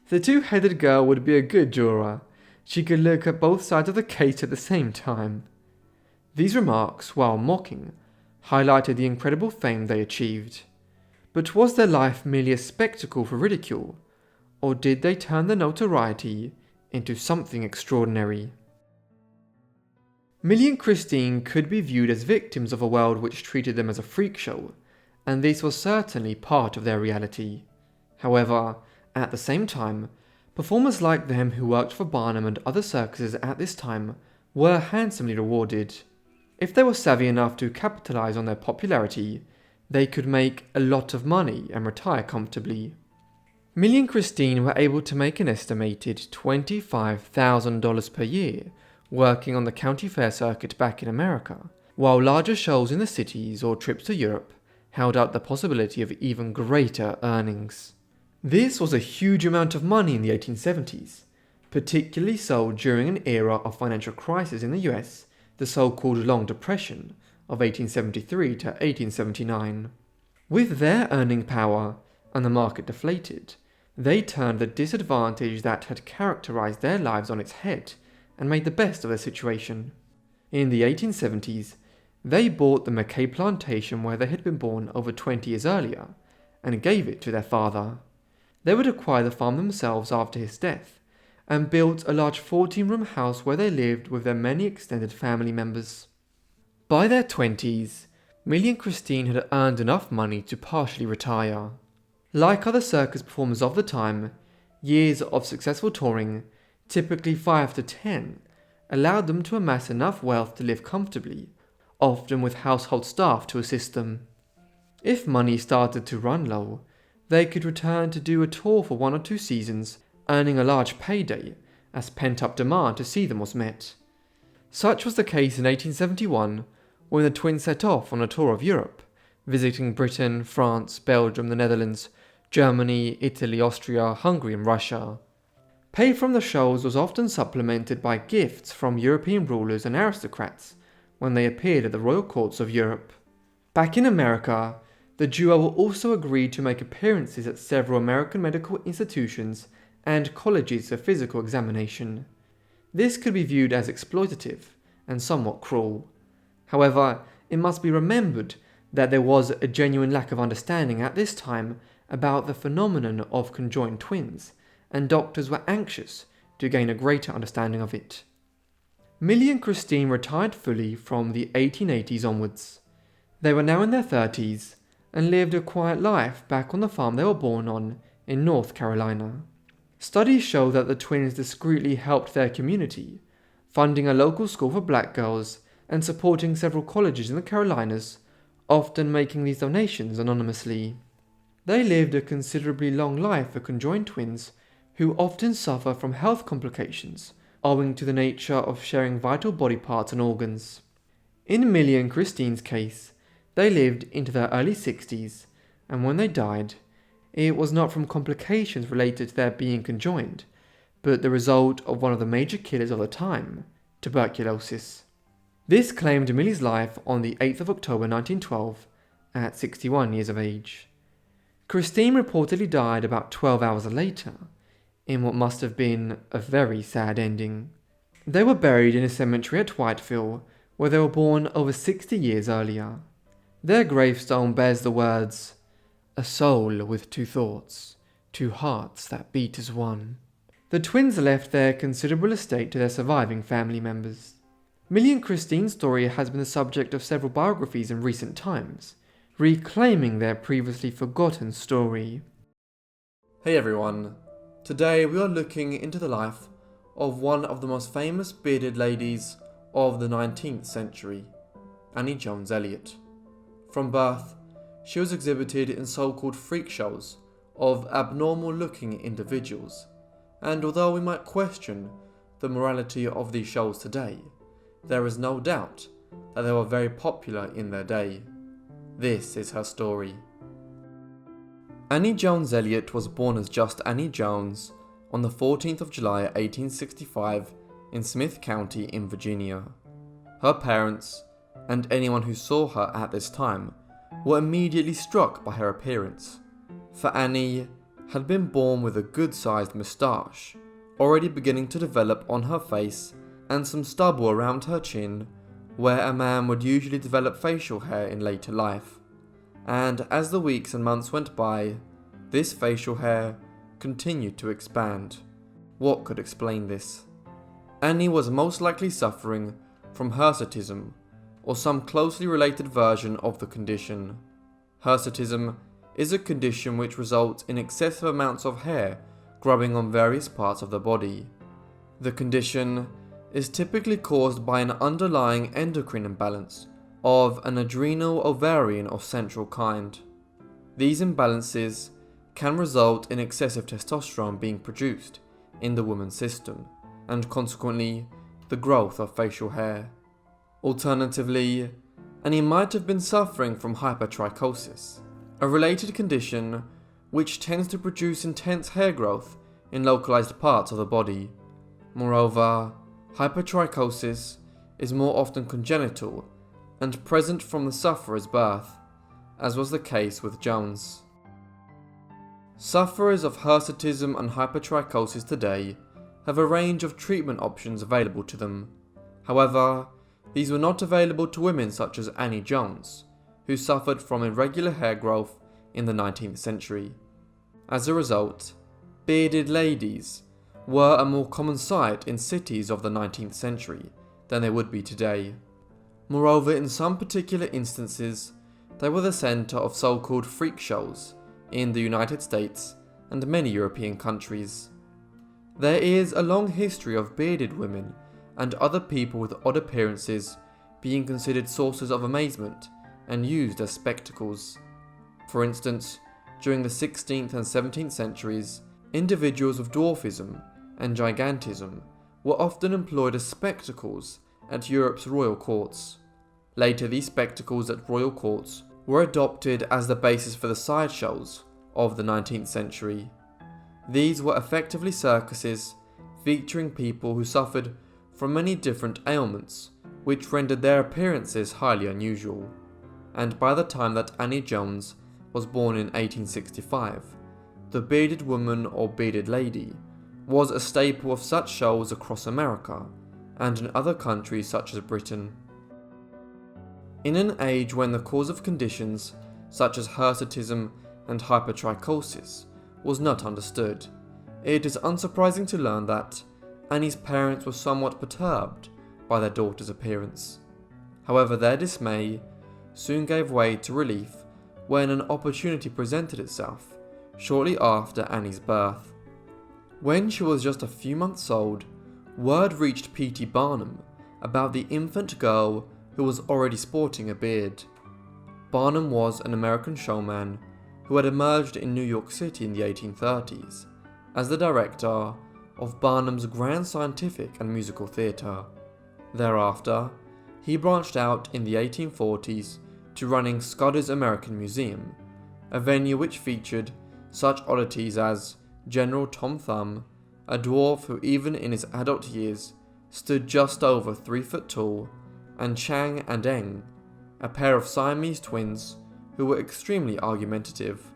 the two-headed girl would be a good juror. She could look at both sides of the case at the same time. These remarks, while mocking, highlighted the incredible fame they achieved. But was their life merely a spectacle for ridicule, or did they turn their notoriety into something extraordinary? Millie and Christine could be viewed as victims of a world which treated them as a freak show, and this was certainly part of their reality. However, at the same time, performers like them who worked for Barnum and other circuses at this time were handsomely rewarded. If they were savvy enough to capitalize on their popularity, they could make a lot of money and retire comfortably. Millie and Christine were able to make an estimated $25,000 per year working on the county fair circuit back in America, while larger shows in the cities or trips to Europe held out the possibility of even greater earnings. This was a huge amount of money in the 1870s, particularly so during an era of financial crisis in the US, the so-called Long Depression, of 1873 to 1879. With their earning power and the market deflated, they turned the disadvantage that had characterized their lives on its head and made the best of their situation. In the 1870s, they bought the Mackay plantation where they had been born over 20 years earlier and gave it to their father. They would acquire the farm themselves after his death and built a large 14-room house where they lived with their many extended family members. By their 20s, Millie and Christine had earned enough money to partially retire. Like other circus performers of the time, years of successful touring, typically 5 to 10, allowed them to amass enough wealth to live comfortably, often with household staff to assist them. If money started to run low, they could return to do a tour for 1 or 2 seasons, earning a large payday as pent-up demand to see them was met. Such was the case in 1871 when the twins set off on a tour of Europe, visiting Britain, France, Belgium, the Netherlands, Germany, Italy, Austria, Hungary and Russia. Pay from the shows was often supplemented by gifts from European rulers and aristocrats when they appeared at the royal courts of Europe. Back in America, the duo also agreed to make appearances at several American medical institutions and colleges for physical examination. This could be viewed as exploitative and somewhat cruel. However, it must be remembered that there was a genuine lack of understanding at this time about the phenomenon of conjoined twins, and doctors were anxious to gain a greater understanding of it. Millie and Christine retired fully from the 1880s onwards. They were now in their 30s and lived a quiet life back on the farm they were born on in North Carolina. Studies show that the twins discreetly helped their community, funding a local school for black girls and supporting several colleges in the Carolinas, often making these donations anonymously. They lived a considerably long life for conjoined twins who often suffer from health complications owing to the nature of sharing vital body parts and organs. In Millie and Christine's case, they lived into their early 60s, and when they died, it was not from complications related to their being conjoined, but the result of one of the major killers of the time, tuberculosis. This claimed Millie's life on the 8th of October 1912, at 61 years of age. Christine reportedly died about 12 hours later, in what must have been a very sad ending. They were buried in a cemetery at Whiteville, where they were born over 60 years earlier. Their gravestone bears the words, "A soul with 2 thoughts, 2 hearts that beat as one." The twins left their considerable estate to their surviving family members. Millie and Christine's story has been the subject of several biographies in recent times, reclaiming their previously forgotten story. Hey everyone, today we are looking into the life of one of the most famous bearded ladies of the 19th century, Annie Jones Elliot. From birth, she was exhibited in so-called freak shows of abnormal-looking individuals, and although we might question the morality of these shows today, there is no doubt that they were very popular in their day. This is her story. Annie Jones Elliot was born as just Annie Jones on the 14th of July 1865 in Smith County in Virginia. Her parents, and anyone who saw her at this time, were immediately struck by her appearance, for Annie had been born with a good-sized moustache, already beginning to develop on her face, and some stubble around her chin, where a man would usually develop facial hair in later life. And as the weeks and months went by, this facial hair continued to expand. What could explain this? Annie was most likely suffering from hirsutism, or some closely related version of the condition. Hirsutism is a condition which results in excessive amounts of hair growing on various parts of the body. The condition is typically caused by an underlying endocrine imbalance of an adrenal, ovarian or central kind. These imbalances can result in excessive testosterone being produced in the woman's system, and consequently the growth of facial hair. Alternatively, Annie might have been suffering from hypertrichosis, a related condition which tends to produce intense hair growth in localized parts of the body. Moreover, hypertrichosis is more often congenital and present from the sufferer's birth, as was the case with Jones. Sufferers of hirsutism and hypertrichosis today have a range of treatment options available to them. However, these were not available to women such as Annie Jones, who suffered from irregular hair growth in the 19th century. As a result, bearded ladies were a more common sight in cities of the 19th century than they would be today. Moreover, in some particular instances, they were the centre of so-called freak shows in the United States and many European countries. There is a long history of bearded women and other people with odd appearances being considered sources of amazement and used as spectacles. For instance, during the 16th and 17th centuries, individuals with dwarfism and gigantism were often employed as spectacles at Europe's royal courts. Later, these spectacles at royal courts were adopted as the basis for the sideshows of the 19th century. These were effectively circuses featuring people who suffered from many different ailments, which rendered their appearances highly unusual. And by the time that Annie Jones was born in 1865, the bearded woman or bearded lady was a staple of such shows across America and in other countries such as Britain. In an age when the cause of conditions such as hirsutism and hypertrichosis was not understood, it is unsurprising to learn that Annie's parents were somewhat perturbed by their daughter's appearance. However, their dismay soon gave way to relief when an opportunity presented itself shortly after Annie's birth. When she was just a few months old, word reached P.T. Barnum about the infant girl who was already sporting a beard. Barnum was an American showman who had emerged in New York City in the 1830s as the director of Barnum's Grand Scientific and Musical Theatre. Thereafter, he branched out in the 1840s to running Scudder's American Museum, a venue which featured such oddities as General Tom Thumb, a dwarf who even in his adult years stood just over 3 foot tall, and Chang and Eng, a pair of Siamese twins who were extremely argumentative.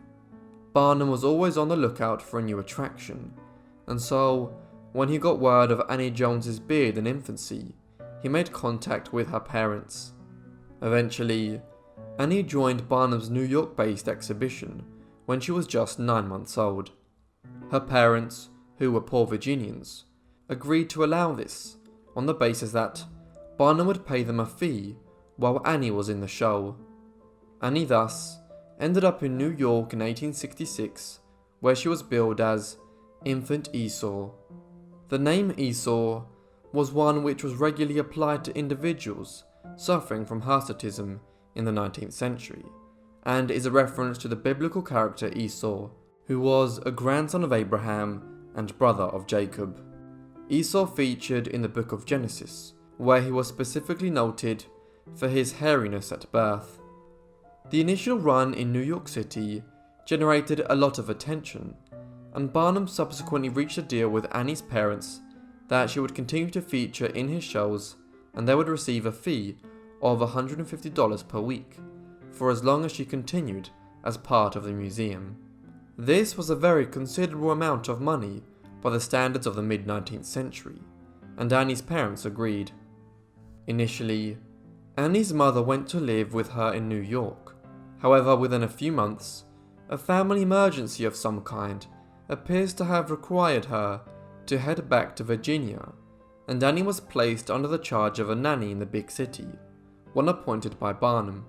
Barnum was always on the lookout for a new attraction, and so, when he got word of Annie Jones's beard in infancy, he made contact with her parents. Eventually, Annie joined Barnum's New York-based exhibition when she was just 9 months old. Her parents, who were poor Virginians, agreed to allow this on the basis that Barnum would pay them a fee while Annie was in the show. Annie thus ended up in New York in 1866, where she was billed as Infant Esau. The name Esau was one which was regularly applied to individuals suffering from hirsutism in the 19th century, and is a reference to the biblical character Esau, who was a grandson of Abraham and brother of Jacob. Esau featured in the book of Genesis, where he was specifically noted for his hairiness at birth. The initial run in New York City generated a lot of attention, and Barnum subsequently reached a deal with Annie's parents that she would continue to feature in his shows and they would receive a fee of $150 per week for as long as she continued as part of the museum. This was a very considerable amount of money by the standards of the mid-19th century, and Annie's parents agreed. Initially, Annie's mother went to live with her in New York. However, within a few months, a family emergency of some kind appears to have required her to head back to Virginia, and Annie was placed under the charge of a nanny in the big city, one appointed by Barnum.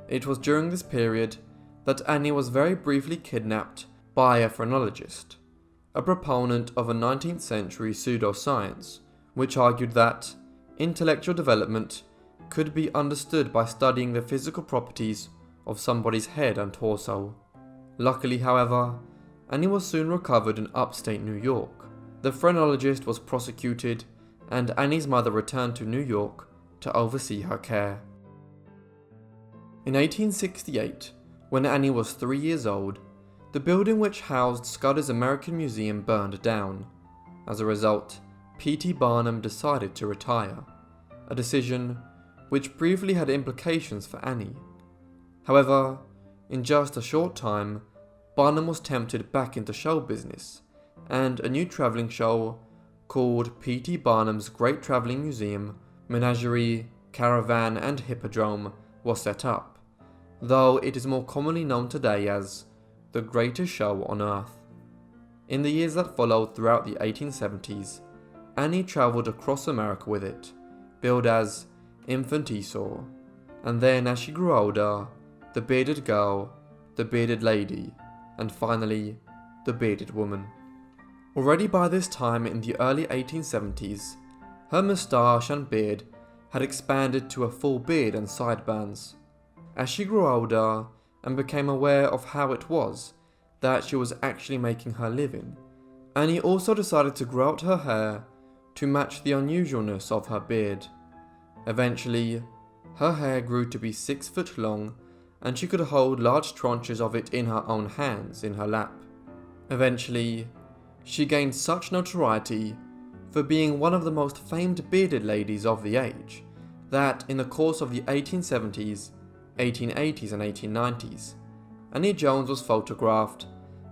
It was during this period that Annie was very briefly kidnapped by a phrenologist, a proponent of a 19th century pseudoscience, which argued that intellectual development could be understood by studying the physical properties of somebody's head and torso. Luckily, however, Annie was soon recovered in upstate New York. The phrenologist was prosecuted, and Annie's mother returned to New York to oversee her care. In 1868, when Annie was 3 years old, the building which housed Scudder's American Museum burned down. As a result, P.T. Barnum decided to retire, a decision which briefly had implications for Annie. However, in just a short time, Barnum was tempted back into show business, and a new travelling show called P.T. Barnum's Great Travelling Museum, Menagerie, Caravan and Hippodrome was set up, though it is more commonly known today as the greatest show on earth. In the years that followed throughout the 1870s, Annie travelled across America with it, billed as Infant Esau, and then as she grew older, the bearded girl, the bearded lady, and finally, the bearded woman. Already by this time in the early 1870s, her moustache and beard had expanded to a full beard and sideburns. As she grew older and became aware of how it was that she was actually making her living, Annie also decided to grow out her hair to match the unusualness of her beard. Eventually, her hair grew to be 6 foot long, and she could hold large tranches of it in her own hands in her lap. Eventually, she gained such notoriety for being one of the most famed bearded ladies of the age, that in the course of the 1870s, 1880s and 1890s, Annie Jones was photographed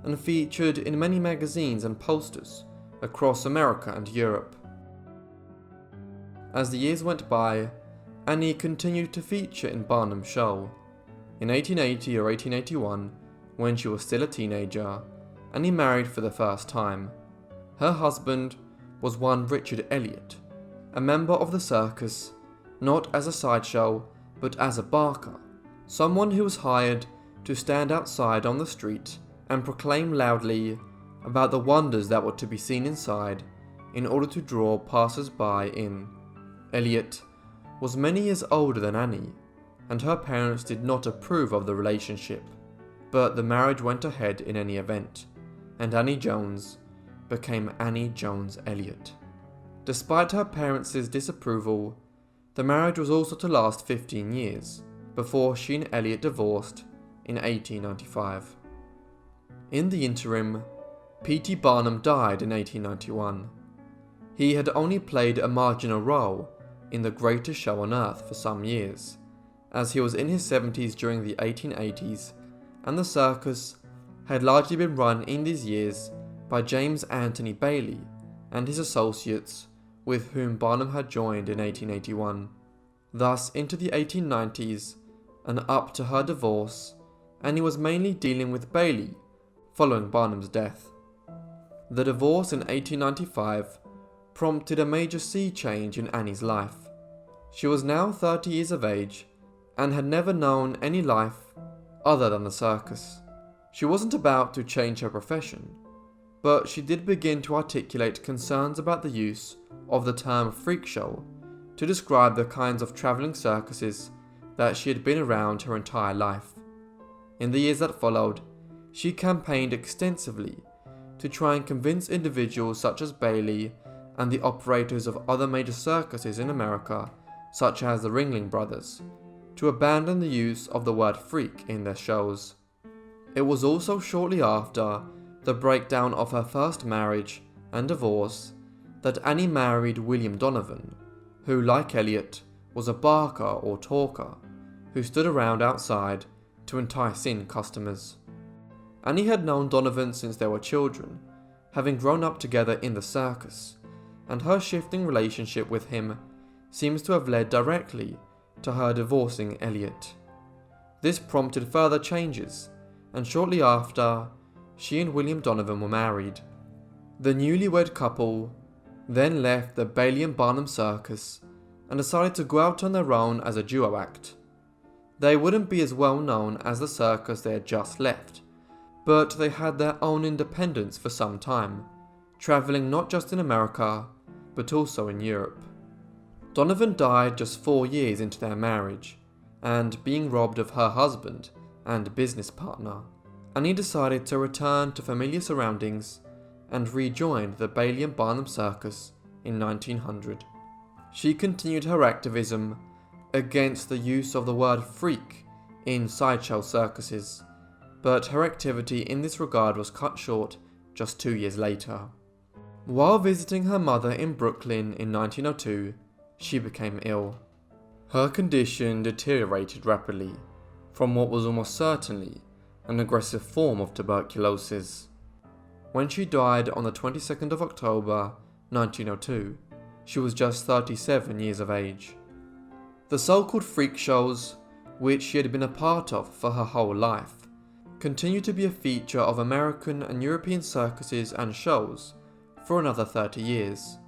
and featured in many magazines and posters across America and Europe. As the years went by, Annie continued to feature in Barnum's show. In 1880 or 1881, when she was still a teenager, Annie married for the first time. Her husband was one Richard Elliot, a member of the circus, not as a sideshow, but as a barker, someone who was hired to stand outside on the street and proclaim loudly about the wonders that were to be seen inside in order to draw passers-by in. Elliot was many years older than Annie, and her parents did not approve of the relationship, but the marriage went ahead in any event, and Annie Jones became Annie Jones Elliot. Despite her parents' disapproval, the marriage was also to last 15 years, before she and Elliot divorced in 1895. In the interim, P.T. Barnum died in 1891. He had only played a marginal role in the greatest show on earth for some years, as he was in his 70s during the 1880s, and the circus had largely been run in these years by James Anthony Bailey and his associates, with whom Barnum had joined in 1881. Thus, into the 1890s, and up to her divorce, Annie was mainly dealing with Bailey following Barnum's death. The divorce in 1895 prompted a major sea change in Annie's life. She was now 30 years of age and had never known any life other than the circus. She wasn't about to change her profession, but she did begin to articulate concerns about the use of the term freak show to describe the kinds of travelling circuses that she had been around her entire life. In the years that followed, she campaigned extensively to try and convince individuals such as Bailey and the operators of other major circuses in America, such as the Ringling Brothers, to abandon the use of the word freak in their shows. It was also shortly after the breakdown of her first marriage and divorce that Annie married William Donovan, who, like Elliot, was a barker or talker who stood around outside to entice in customers. Annie had known Donovan since they were children, having grown up together in the circus, and her shifting relationship with him seems to have led directly to her divorcing Elliot. This prompted further changes, and shortly after, she and William Donovan were married. The newlywed couple then left the Bailey and Barnum circus and decided to go out on their own as a duo act. They wouldn't be as well known as the circus they had just left, but they had their own independence for some time, travelling not just in America, but also in Europe. Donovan died just 4 years into their marriage, and being robbed of her husband and business partner, Annie decided to return to familiar surroundings and rejoined the Bailey and Barnum circus in 1900. She continued her activism against the use of the word freak in sideshow circuses, but her activity in this regard was cut short just 2 years later. While visiting her mother in Brooklyn in 1902, she became ill. Her condition deteriorated rapidly from what was almost certainly an aggressive form of tuberculosis. When she died on the 22nd of October 1902, she was just 37 years of age. The so-called freak shows, which she had been a part of for her whole life, continued to be a feature of American and European circuses and shows for another 30 years.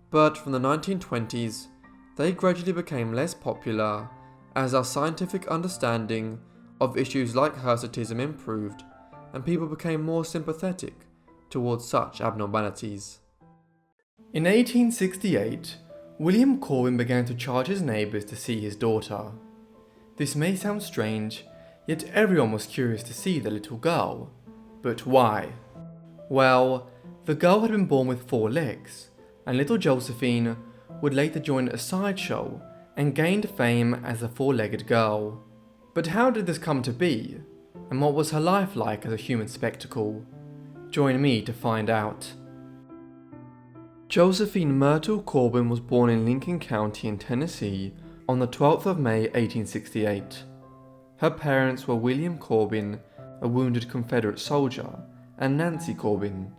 But from the 1920s, they gradually became less popular as our scientific understanding of issues like hirsutism improved and people became more sympathetic towards such abnormalities. In 1868, William Corwin began to charge his neighbours to see his daughter. This may sound strange, yet everyone was curious to see the little girl. But why? Well, the girl had been born with 4 legs, and little Josephine would later join a sideshow and gained fame as the 4-legged girl. But how did this come to be? And what was her life like as a human spectacle? Join me to find out. Josephine Myrtle Corwin was born in Lincoln County in Tennessee on the 12th of May 1868. Her parents were William Corwin, a wounded Confederate soldier, and Nancy Corwin.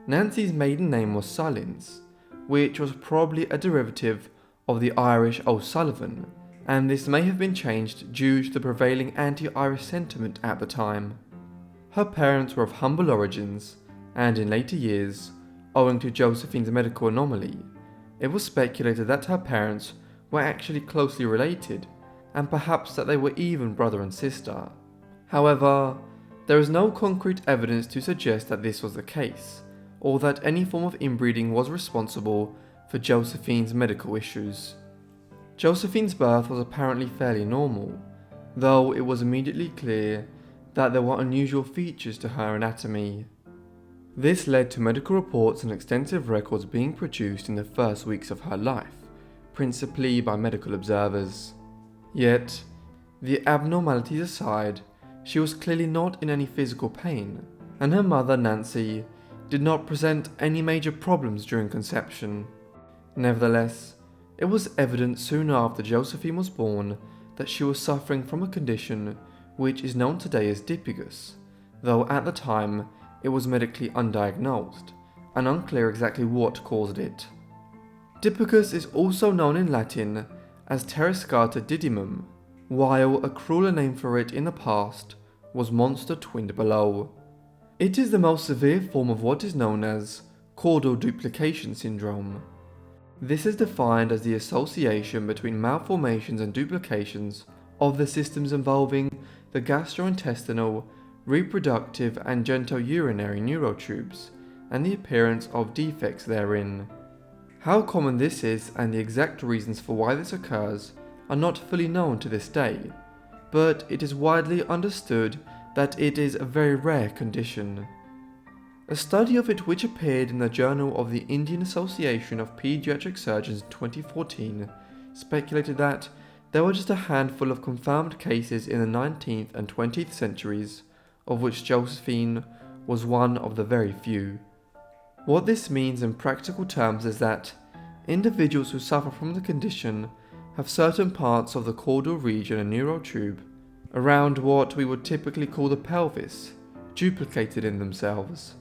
Nancy's maiden name was Sullins, which was probably a derivative of the Irish O'Sullivan, and this may have been changed due to the prevailing anti-Irish sentiment at the time. Her parents were of humble origins, and in later years, owing to Josephine's medical anomaly, it was speculated that her parents were actually closely related, and perhaps that they were even brother and sister. However, there is no concrete evidence to suggest that this was the case, or that any form of inbreeding was responsible for Josephine's medical issues. Josephine's birth was apparently fairly normal, though it was immediately clear that there were unusual features to her anatomy. This led to medical reports and extensive records being produced in the first weeks of her life, principally by medical observers. Yet, the abnormalities aside, she was clearly not in any physical pain, and her mother, Nancy, did not present any major problems during conception. Nevertheless, it was evident soon after Josephine was born that she was suffering from a condition which is known today as dipygus, though at the time it was medically undiagnosed and unclear exactly what caused it. Dipygus is also known in Latin as Terrascata didymum, while a crueler name for it in the past was monster twinned below. It is the most severe form of what is known as caudal duplication syndrome. This is defined as the association between malformations and duplications of the systems involving the gastrointestinal, reproductive and genitourinary neurotubes, and the appearance of defects therein. How common this is and the exact reasons for why this occurs are not fully known to this day, but it is widely understood that it is a very rare condition. A study of it which appeared in the Journal of the Indian Association of Pediatric Surgeons in 2014 speculated that there were just a handful of confirmed cases in the 19th and 20th centuries, of which Josephine was one of the very few. What this means in practical terms is that individuals who suffer from the condition have certain parts of the caudal region and neural tube around what we would typically call the pelvis duplicated in themselves.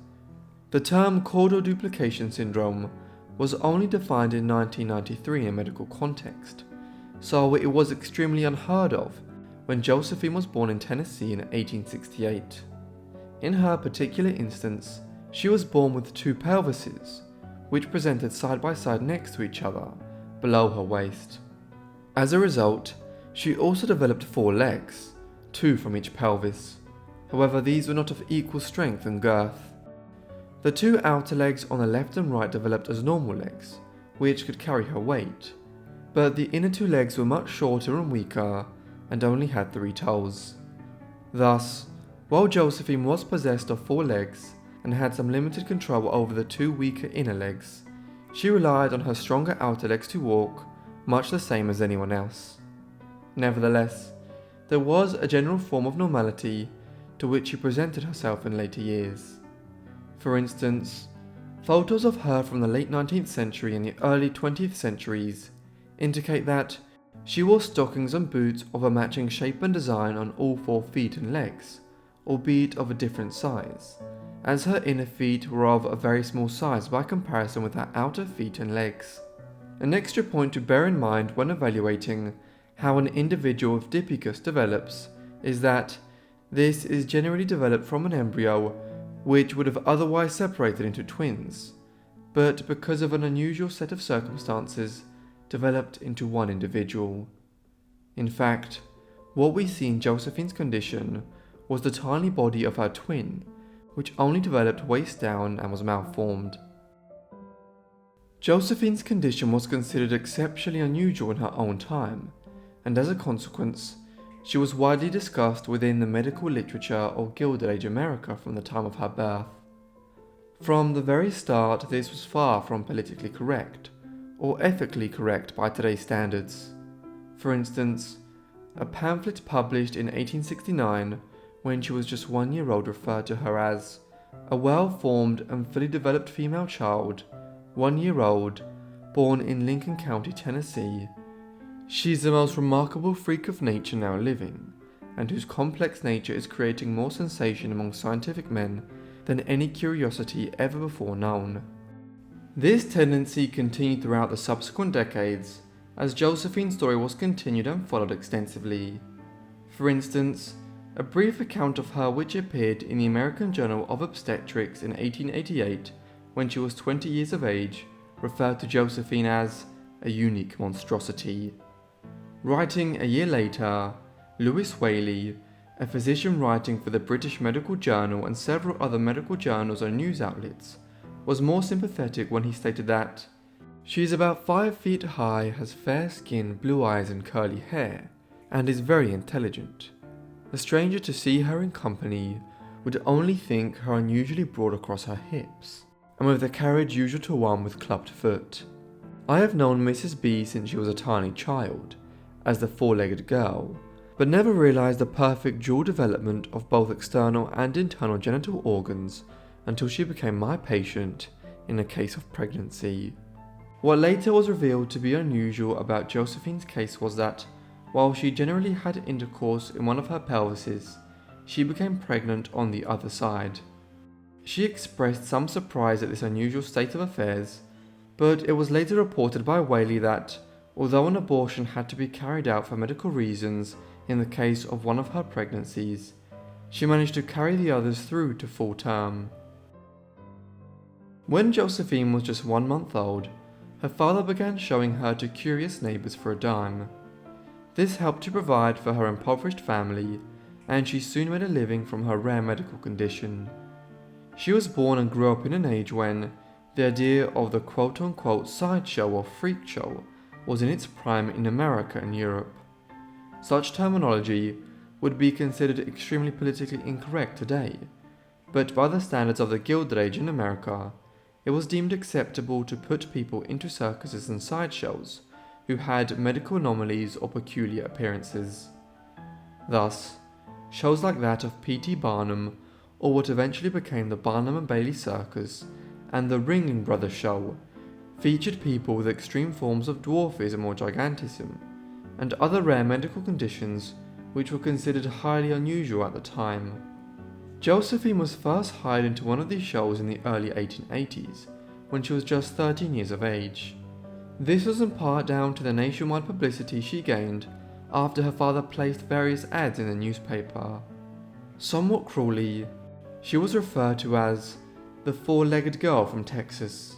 The term caudal duplication syndrome was only defined in 1993 in a medical context, so it was extremely unheard of when Josephine was born in Tennessee in 1868. In her particular instance, she was born with 2 pelvises, which presented side by side next to each other, below her waist. As a result, she also developed 4 legs, 2 from each pelvis. However, these were not of equal strength and girth. The 2 outer legs on the left and right developed as normal legs, which could carry her weight, but the inner 2 legs were much shorter and weaker and only had 3 toes. Thus, while Josephine was possessed of 4 legs and had some limited control over the 2 weaker inner legs, she relied on her stronger outer legs to walk, much the same as anyone else. Nevertheless, there was a general form of normality to which she presented herself in later years. For instance, photos of her from the late 19th century and the early 20th centuries indicate that She wore stockings and boots of a matching shape and design on all 4 feet and legs, albeit of a different size, as her inner feet were of a very small size by comparison with her outer feet and legs. An extra point to bear in mind when evaluating how an individual with dipicus develops is that this is generally developed from an embryo which would have otherwise separated into twins, but because of an unusual set of circumstances, developed into one individual. In fact, what we see in Josephine's condition was the tiny body of her twin, which only developed waist down and was malformed. Josephine's condition was considered exceptionally unusual in her own time, and as a consequence, she was widely discussed within the medical literature of Gilded Age America from the time of her birth. From the very start, this was far from politically correct, or ethically correct by today's standards. For instance, a pamphlet published in 1869, when she was just 1 year old, referred to her as a well-formed and fully developed female child, 1 year old, born in Lincoln County, Tennessee. She's the most remarkable freak of nature now living, and whose complex nature is creating more sensation among scientific men than any curiosity ever before known. This tendency continued throughout the subsequent decades, as Josephine's story was continued and followed extensively. For instance, a brief account of her which appeared in the American Journal of Obstetrics in 1888, when she was 20 years of age, referred to Josephine as a unique monstrosity. Writing a year later, Lewis Whaley, a physician writing for the British Medical Journal and several other medical journals and news outlets, was more sympathetic when he stated that she is about 5 feet high, has fair skin, blue eyes and curly hair, and is very intelligent. A stranger to see her in company would only think her unusually broad across her hips, and with a carriage usual to one with clubbed foot. I have known Mrs. B since she was a tiny child, as the 4-legged girl, but never realized the perfect dual development of both external and internal genital organs until she became my patient in a case of pregnancy. What later was revealed to be unusual about Josephine's case was that, while she generally had intercourse in one of her pelvises, she became pregnant on the other side. She expressed some surprise at this unusual state of affairs, but it was later reported by Whaley that, although an abortion had to be carried out for medical reasons in the case of one of her pregnancies, she managed to carry the others through to full term. When Josephine was just 1 month old, her father began showing her to curious neighbours for a dime. This helped to provide for her impoverished family, and she soon made a living from her rare medical condition. She was born and grew up in an age when the idea of the quote-unquote sideshow or freak show was in its prime in America and Europe. Such terminology would be considered extremely politically incorrect today, but by the standards of the Gilded Age in America, it was deemed acceptable to put people into circuses and sideshows who had medical anomalies or peculiar appearances. Thus, shows like that of P.T. Barnum, or what eventually became the Barnum and Bailey Circus, and the Ringling Brothers Show, featured people with extreme forms of dwarfism or gigantism, and other rare medical conditions which were considered highly unusual at the time. Josephine was first hired into one of these shows in the early 1880s, when she was just 13 years of age. This was in part down to the nationwide publicity she gained after her father placed various ads in the newspaper. Somewhat cruelly, she was referred to as the 4-legged girl from Texas.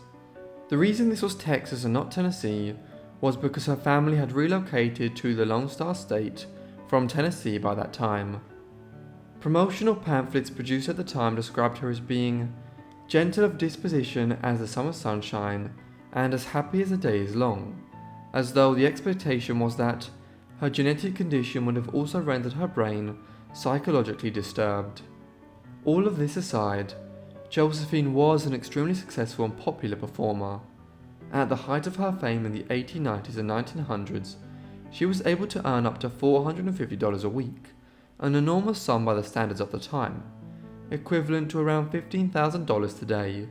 The reason this was Texas and not Tennessee was because her family had relocated to the Lone Star State from Tennessee by that time. Promotional pamphlets produced at the time described her as being gentle of disposition as the summer sunshine and as happy as the day is long, as though the expectation was that her genetic condition would have also rendered her brain psychologically disturbed. All of this aside, Josephine was an extremely successful and popular performer. At the height of her fame in the 1890s and 1900s, she was able to earn up to $450 a week, an enormous sum by the standards of the time, equivalent to around $15,000 today.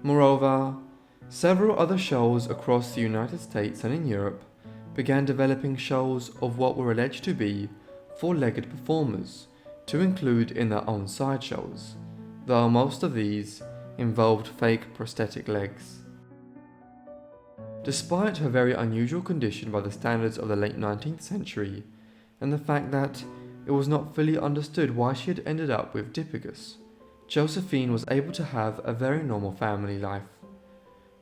Moreover, several other shows across the United States and in Europe began developing shows of what were alleged to be four-legged performers to include in their own sideshows, though most of these involved fake prosthetic legs. Despite her very unusual condition by the standards of the late 19th century, and the fact that it was not fully understood why she had ended up with Dipicus, Josephine was able to have a very normal family life.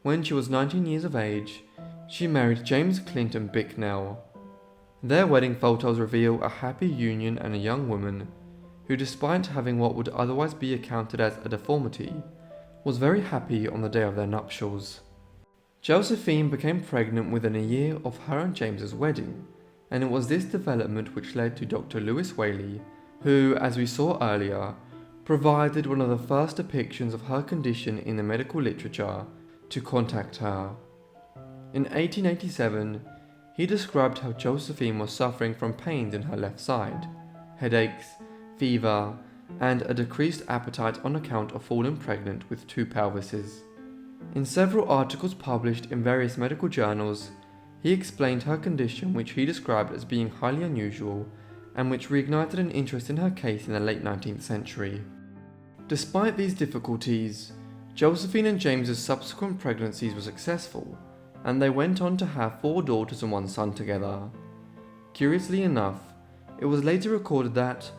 When she was 19 years of age, she married James Clinton Bicknell. Their wedding photos reveal a happy union and a young woman who, despite having what would otherwise be accounted as a deformity, was very happy on the day of their nuptials. Josephine became pregnant within a year of her and James's wedding, and it was this development which led to Dr. Lewis Whaley, who, as we saw earlier, provided one of the first depictions of her condition in the medical literature, to contact her. In 1887, he described how Josephine was suffering from pains in her left side, headaches, fever, and a decreased appetite on account of falling pregnant with two pelvises. In several articles published in various medical journals, he explained her condition, which he described as being highly unusual and which reignited an interest in her case in the late 19th century. Despite these difficulties, Josephine and James's subsequent pregnancies were successful, and they went on to have 4 daughters and 1 son together. Curiously enough, it was later recorded that,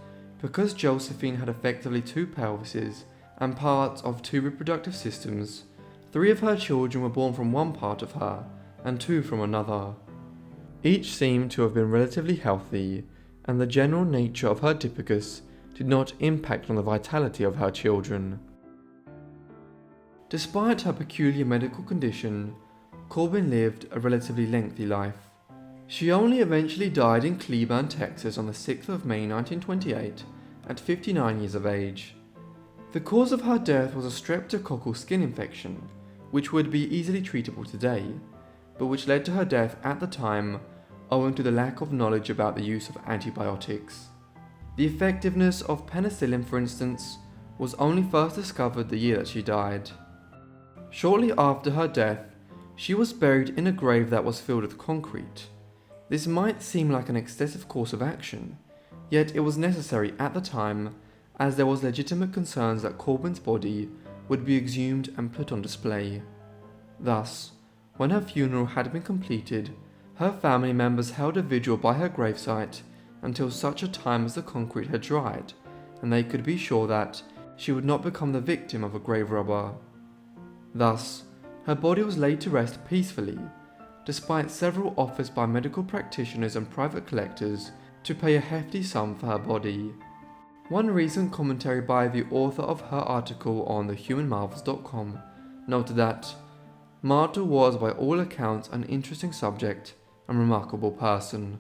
because Josephine had effectively 2 pelvises and parts of 2 reproductive systems, 3 of her children were born from one part of her and 2 from another. Each seemed to have been relatively healthy, and the general nature of her Dipicus did not impact on the vitality of her children. Despite her peculiar medical condition, Corbin lived a relatively lengthy life. She only eventually died in Cleburne, Texas on the 6th of May 1928 at 59 years of age. The cause of her death was a streptococcal skin infection, which would be easily treatable today, but which led to her death at the time owing to the lack of knowledge about the use of antibiotics. The effectiveness of penicillin, for instance, was only first discovered the year that she died. Shortly after her death, she was buried in a grave that was filled with concrete. This might seem like an excessive course of action, yet it was necessary at the time, as there was legitimate concerns that Corbin's body would be exhumed and put on display. Thus, when her funeral had been completed, her family members held a vigil by her gravesite until such a time as the concrete had dried, and they could be sure that she would not become the victim of a grave robber. Thus, her body was laid to rest peacefully, despite several offers by medical practitioners and private collectors to pay a hefty sum for her body. One recent commentary by the author of her article on thehumanmarvels.com noted that Martha was by all accounts an interesting subject and remarkable person.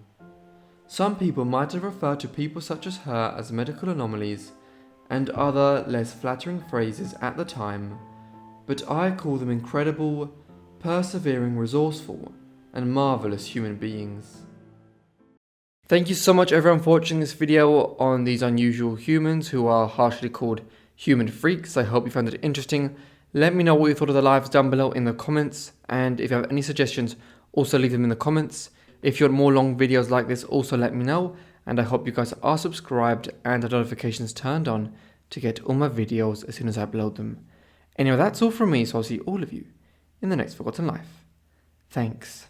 Some people might have referred to people such as her as medical anomalies and other less flattering phrases at the time, but I call them incredible, persevering, resourceful, and marvelous human beings. Thank you so much everyone for watching this video on these unusual humans who are harshly called human freaks. I hope you found it interesting. Let me know what you thought of the lives down below in the comments, and if you have any suggestions, also leave them in the comments. If you want more long videos like this, also let me know, and I hope you guys are subscribed and the notifications turned on to get all my videos as soon as I upload them. Anyway, that's all from me, so I'll see all of you in the next Forgotten Life. Thanks.